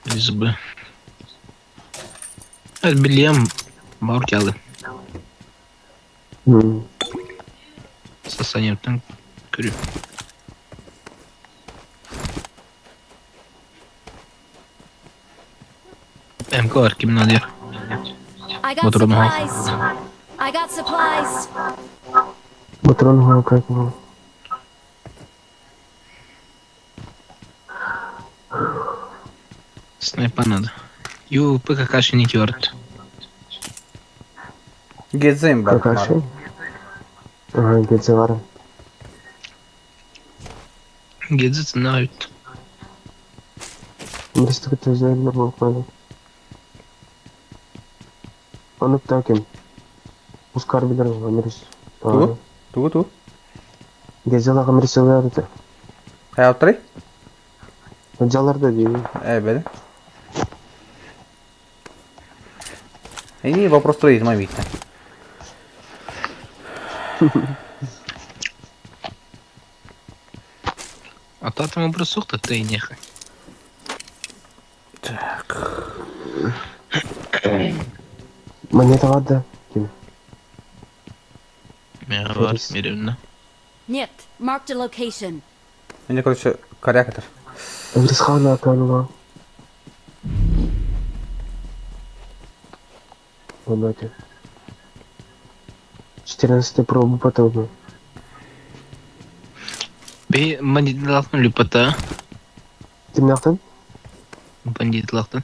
Избы. Это Бельям Мауртялы. Сосанием там курю. МК var kimin adı ya? I got Motorum ha. supplies. I got supplies. Патрон как его. Снайпа надо. Ю, ПКК не тёрт. Gezeyim ben. Какаши? Ага, Гедзевара. Гедзе знают. Мристика ты знаешь, нормально кладу. Onu takim. Ускар билер Америс. Ту? Ту? Гедзелага Америсаларды. Hayatları? Жаларда дейм. Evet. И вопрос строить, мой видно. А то там бросок-то ты нехай. Так. Монета вода. Var, Miruna. Нет, marked a location. Мне, короче, корректор. Америсхана атанула. Давайте. 14 пробу потом. Be bandit laqtın lüpata. Kim yaptın? Bandit laqtın.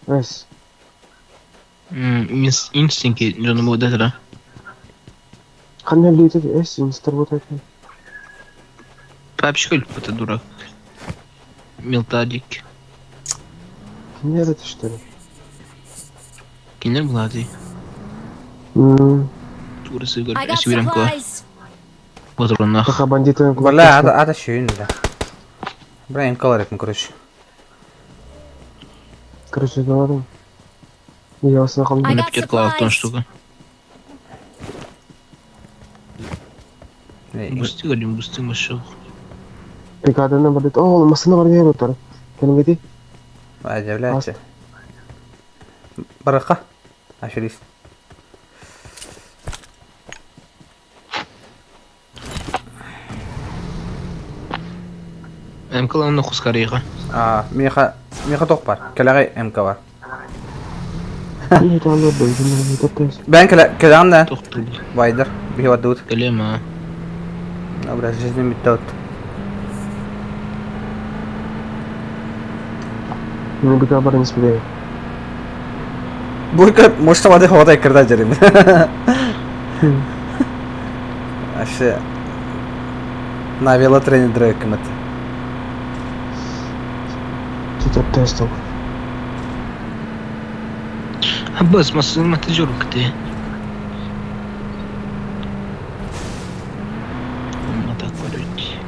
Evet. Инстинки, жона модатра. Қандай люди инстар вот Папочка люпата дурак. Милтадик. Не это что ли? Кинер младый. Турысы I гор. got Сибиренко. supplies. Патронах. Пока бандиты... Бля, это шейн, да. Бля, им колорит, короче. Короче, говорю. Я вас нахал. I got Пакет клава в том supplies. штука. Бусти говорим, бусти машал. Бригаданы бар дейді. О, масына бар дейін отыр. Кәлімге дей. Әжәвләтші. Барыққа. Ашырис. МК-ларны Хускариға. Меха тоқ бар. Кәләғай МК бар. Не, там надо, не топтайся. Бән кәләғын да. Тоқты. Вайдыр. Бихи вады ұт. Кәлема. Абра, жизнен бітті ұт. Не беда бар, не спидай. Бойка, может, вады хавадай кірді жүрім. Ашы... На велотренерді өкімет. Ты топтайся. Аббас, масына матажор кіте. Матак баруть.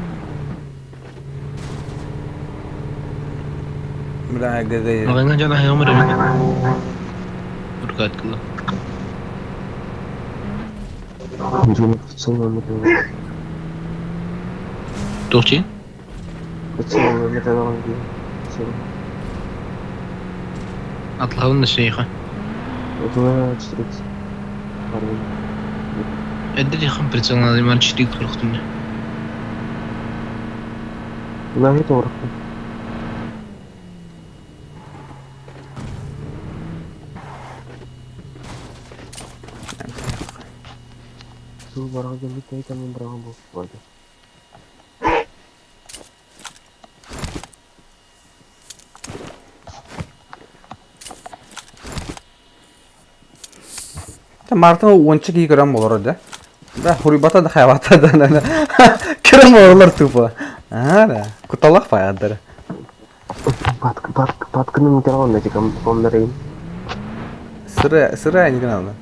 Бля, гагай. Ағайна жана хайомыр өмі. Уркат кылы. Джуна пацаны металлоган. Тоқчи? Пацаны металлоган дейін. Атлағын да шейха. Это 40. Әдді жақын прицелнады, мар 4 қылықтым. На это орықпын. Су барға келмейді, айтамын біраған болып байды. Мартын 12 грамм olur da. Да, хурибата да хайвата да. Кірім орылар тупо. Да. Куталақ баядыр. Паткының металлоган да текам помдарайын. Сыры әйнеген алды.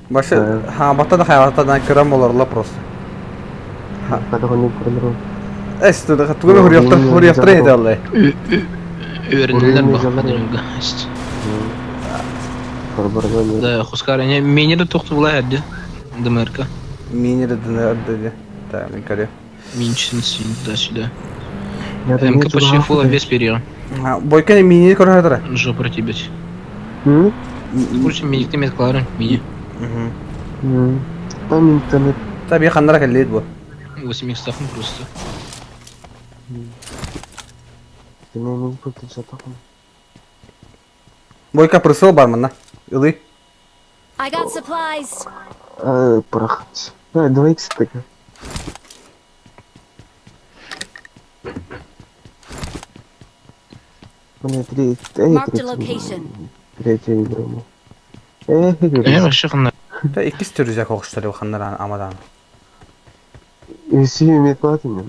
Башы, бата да хайвата да кірім оларла просто. Паткының көрілер. Әсті да түгіл хурияқтыр еді алай. Өрінілер баққа дүйінгі. Да, Хускар, менері тоқты бұлай әдді. ДМРК. Минері дінерді де. Да, мен көрі. Меншін сүйін туда-сюда. МК почти фула вес период. Бойка минері көрі әдірі. Жопа тебе. Впрочем, миникті меткларын, мини. Там интернет. Таби қандыра кәлейді бұл. 8 стахын просто. Мен көптен жатақым. Бойка прысыл бар мұнна. Илы. I got supplies. Прахать. 2х така. Мне Marked a location. третья игра. Ошықны. Да iki sürücek okuşları bakanlar amadan. Üstü ümit var mı?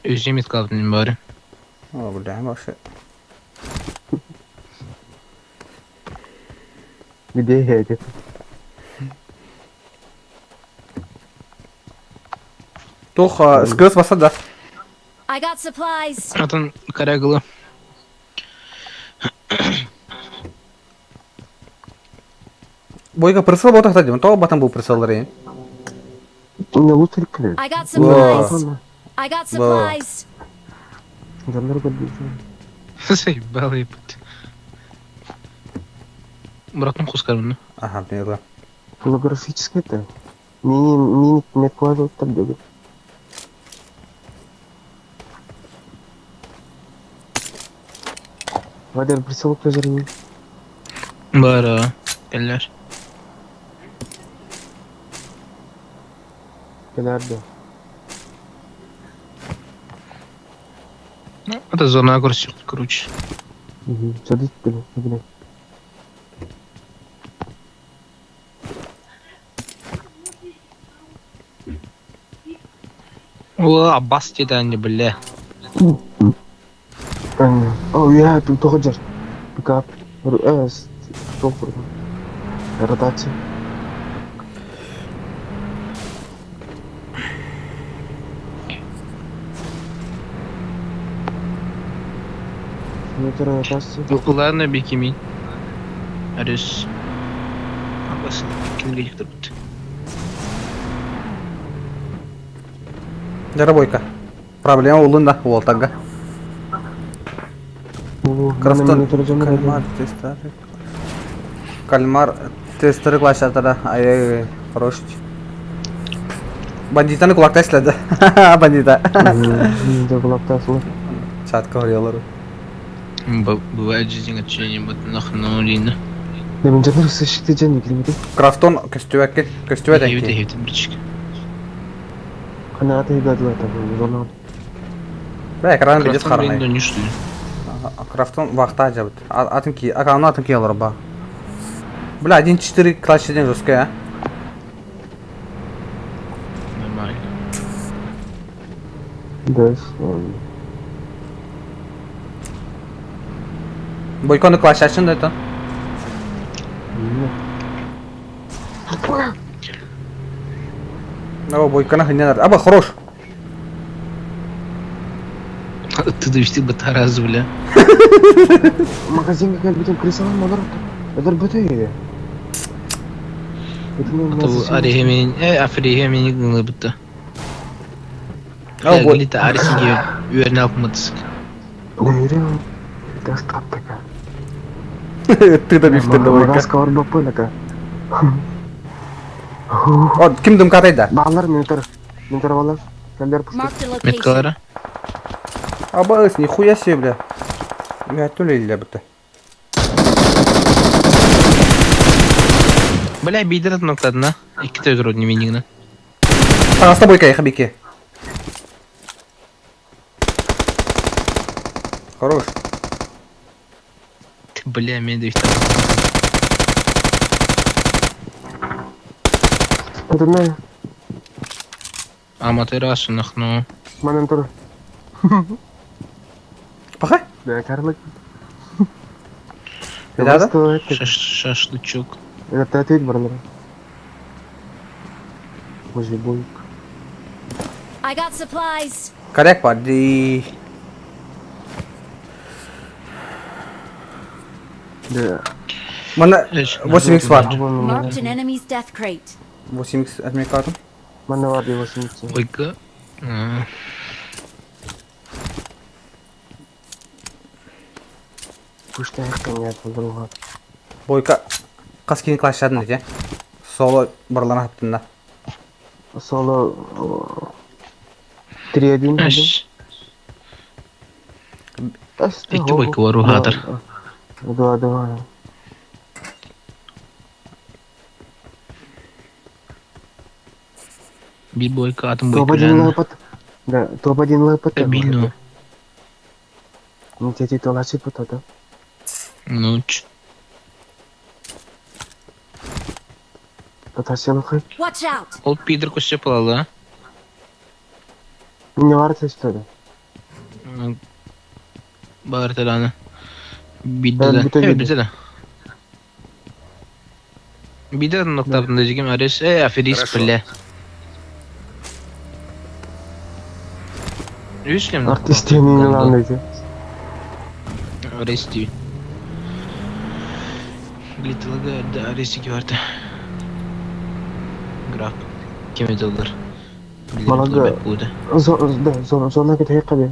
Өземет қалдың бары. O burada başı. Bir de hedef. Tuh skills basa da. I got supplies. Атын қарағылы. Бойка прицел вот так дим. То батан был прицел рейн. Ne bu tırkı? I got supplies. I got supplies. Canlar geldi. Заебал, ебать. Братным Хускармын. Aha ne Голографическое это. Мини меткладывают так бегают. Вадер прицел көзірін. Бара. Келер. Келерді. Это зона агрессии, короче. Садись тебе. О, Аббас деді әнде, бля. Oh ya, тут тоже пикап. Что ротация. Это ротация. Ладно, бекемей. Арес. Аббас, кенгелік тұрбыт. Дарабойка. Проблема улында волтага. Крафтон кальмар тестеры клашатара. Ай хорош. Бандитаны кулакта эследі. Бандита. Да кулакта слышь. Чатка горелары. Бывает жизнь отчаяния, вот нахнули. Да мен жанар сышықты жан келмеді. Крафтон көстүбәк Евді, евді, бірчік. Қана аты гадла там, журнал. Бә экран бедет Крафтон қармай. рейндо не что ли? Крафтон вақта жабыт. Атын ки, акамны атын ки алыр ба. Бля, 1.4 класшеден жесткая. Нормально. Да, Бойконы клашашын да это. О, бойканы хынянар. Аба, хорош. Ты довести бы таразу, бля. Магазинге келіп бітен кресалан олар. Олар бүті еді. Ату арихемен, африхемен игнылы бітті. Ау, бой. Глита арисинге үйеріне алпымыдыз. Нейре он. Дастап така. Ты да бифтен да бойка. Раска бар бапы лака. О, ким дым катайда? Балар минутар. Минутар балар. Кәлдер пұшты. Marked a location. Меткалары? Аба, нихуя себе, бля. Я то ли ля бітті. Бля, бейдер ноктадына. Екі төгір өдіне мендігіні. Тағаста бойка, ехабеке. Хорош. Бля, мен довести. Это не. Аматыры асынық, ну. Манан тұр. Пахай? Да, карлык. Бедада? Шашлычок. Это ответь, барлар. Боже, бой. I got supplies. Коряк бар, ди. Да. Мана 8x бар. Marked an enemy's death crate. 8x әтмек кадым. Мана бар деп осынцы. Ойка. Пушта яқтан яқын бұруға. Бойка қас кейін клашадын деді. Соло барлана хаптында. Соло 3-1 Әш. Екі бойка бару хатыр. 2-2. Bir бойка атым Топ-1 бойка. лапат. Да, топ-1 лапат. Стабильно. Дети толачи потада. Нуч. Потасян хай. Watch out! Ол пидор көшіп алалы, а? Не варта истеді. Бар тәләні. Бидді Біті да. биді. Біді да. Биді ноқтабында жегем арес. Аферис пілі. Үш кем? Артистенин анлайды. Арес дейі. Глитілігі әрді аресігі барды. Грак. Кем еді олар? Малага. Зона кетейік қаbe.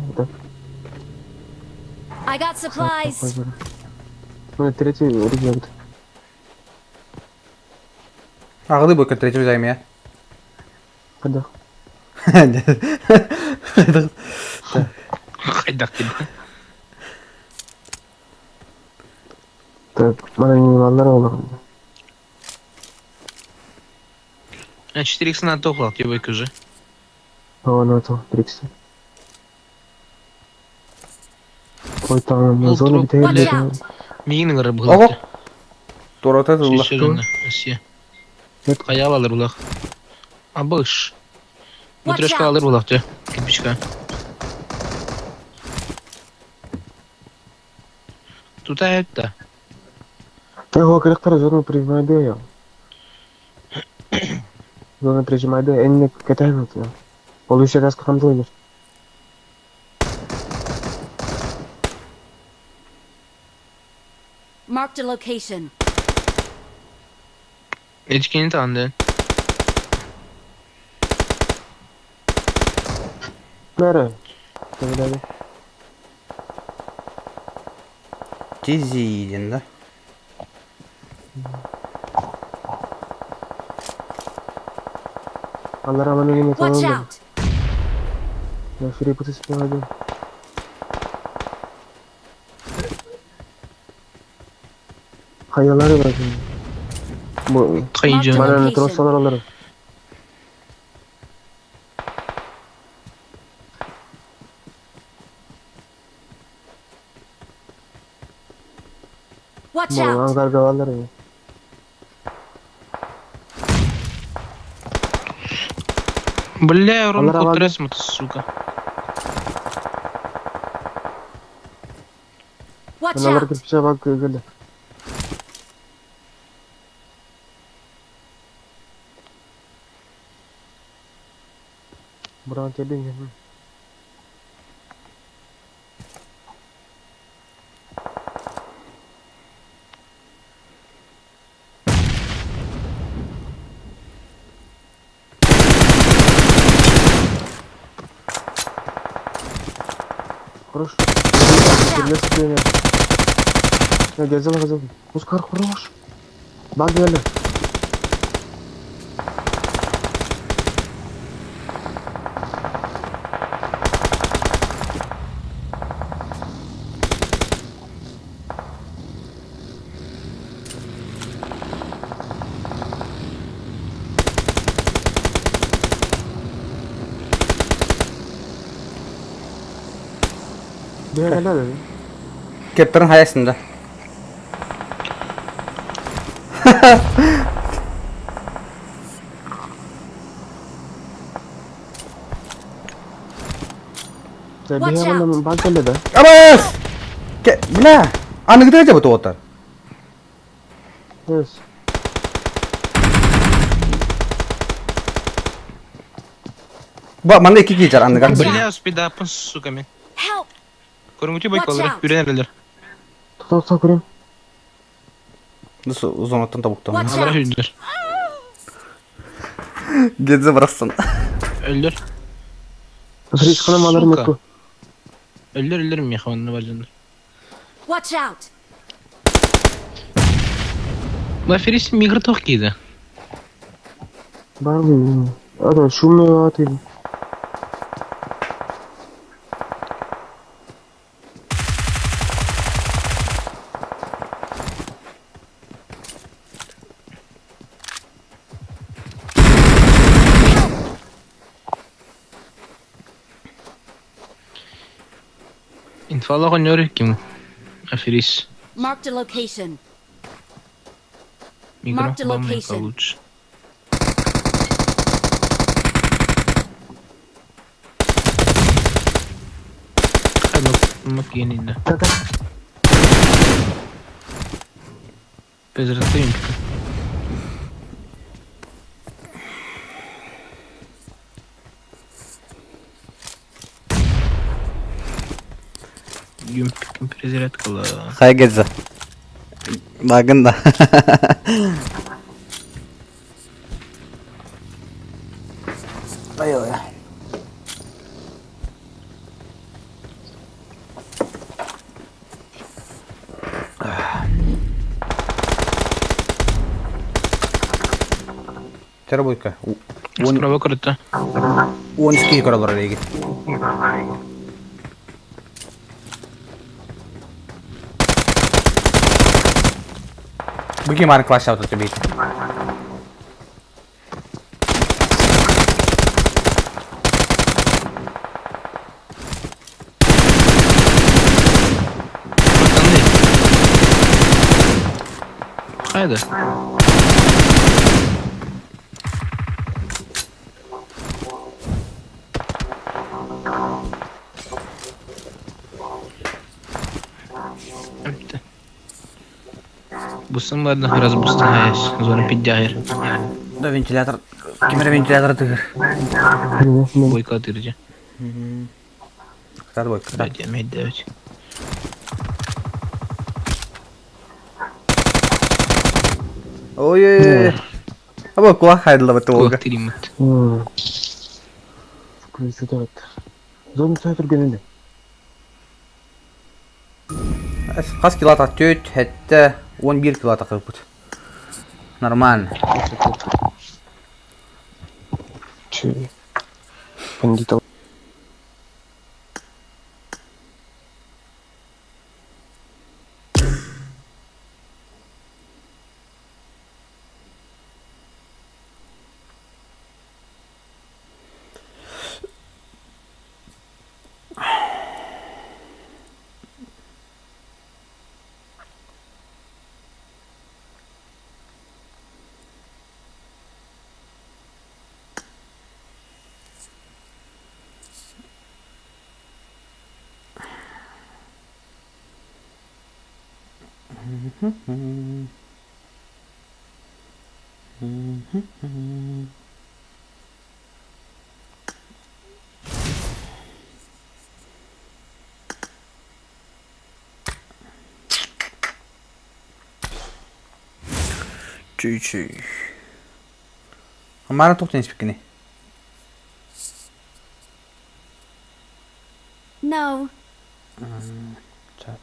I got supplies. Ну, третий ребят. Ағылы бөкет третий займе. Қадақ. Қайдақ кеді. Так, мана минималдар олар. 4х надо тоқлақ, ебай көжі. Ана то, трикси. Ой, там Ол зона троп, бітейік. Watch out! Мейінің ұры Ого! бұғылақты. Тората зуллах. Шешеріні, әсия. Нет. Қаял алыр бұлақ. Абыш. Watch Өтірешка out! алыр бұлақты. Кирпичка. Тут аятта. Его корректор зона прижимает я. Зона прижимает, энне катайнут. Ол еще раз қамдылайды. Marked a location. Etkeni tanıdın. Нара. Тогда. Тизи еден, да? Алар амана неме Watch таланды. out! Я фрипуты спевады. Хаялары бар. Бу Kayıcı. мана троссалар алар. Watch Бу out! ангарга алар. Бля, урон Алар авады. куптрес мыты, сука. Watch Аналар out! кирпиче бак келди. Буран келди. Хорош. Я газел. Ускар хорош. Баг geldi. Dia ada dedi. Keplerin hayasında. Dia Watch dia mana bag geldi de. Abas! Bila! Anı gidiyor acaba tuğatar? Yes. Bak, mana iki kicar anı kan? Бля, спидапын, сука, мен. Help! Көріңгіте байк Watch балыр, out. үйренелер. Tutak göreyim. Nasıl uzanattan tabuktan? Watch Алар out! үйділер. Gezi bıraksın. Өлдер. Фриш kanam alırım Сука. yok. Өлдер, механны бар жандар. Watch out! Бұл аферисті мигр тоқ кейді. Var mı? Ada şunu atayım. Infalla oynuyor kim? Afiris. Marked a location. Mikro. Marked a Бомбы location. получше. Макиянин. Без расстояния. Юмпиком перезарядка. Хай gezdi. Bakın da. Ay ay. Тербойка. Справа круто. 12 yukarı oraya git. Bugün mark başladı tabii. Haydi. Бустан ладно, раз бустан зона піддягер. Да вентилятор. Кемер вентилятор тыгыр. Бойка атырыcı. Кстати, бойка. Да, демейт девять. Ой-ой-ой. А вот кулак хайдла betul. Kulak tirimit. Кырсыдат. Зон сайтыр генене. Kaç kilo atak tüt, hatta 11 kilo atak yapıt. Нормально. Че? Бандитов. Чуть-чуть. Hamaara tuqtiin ispikini. No. Chat.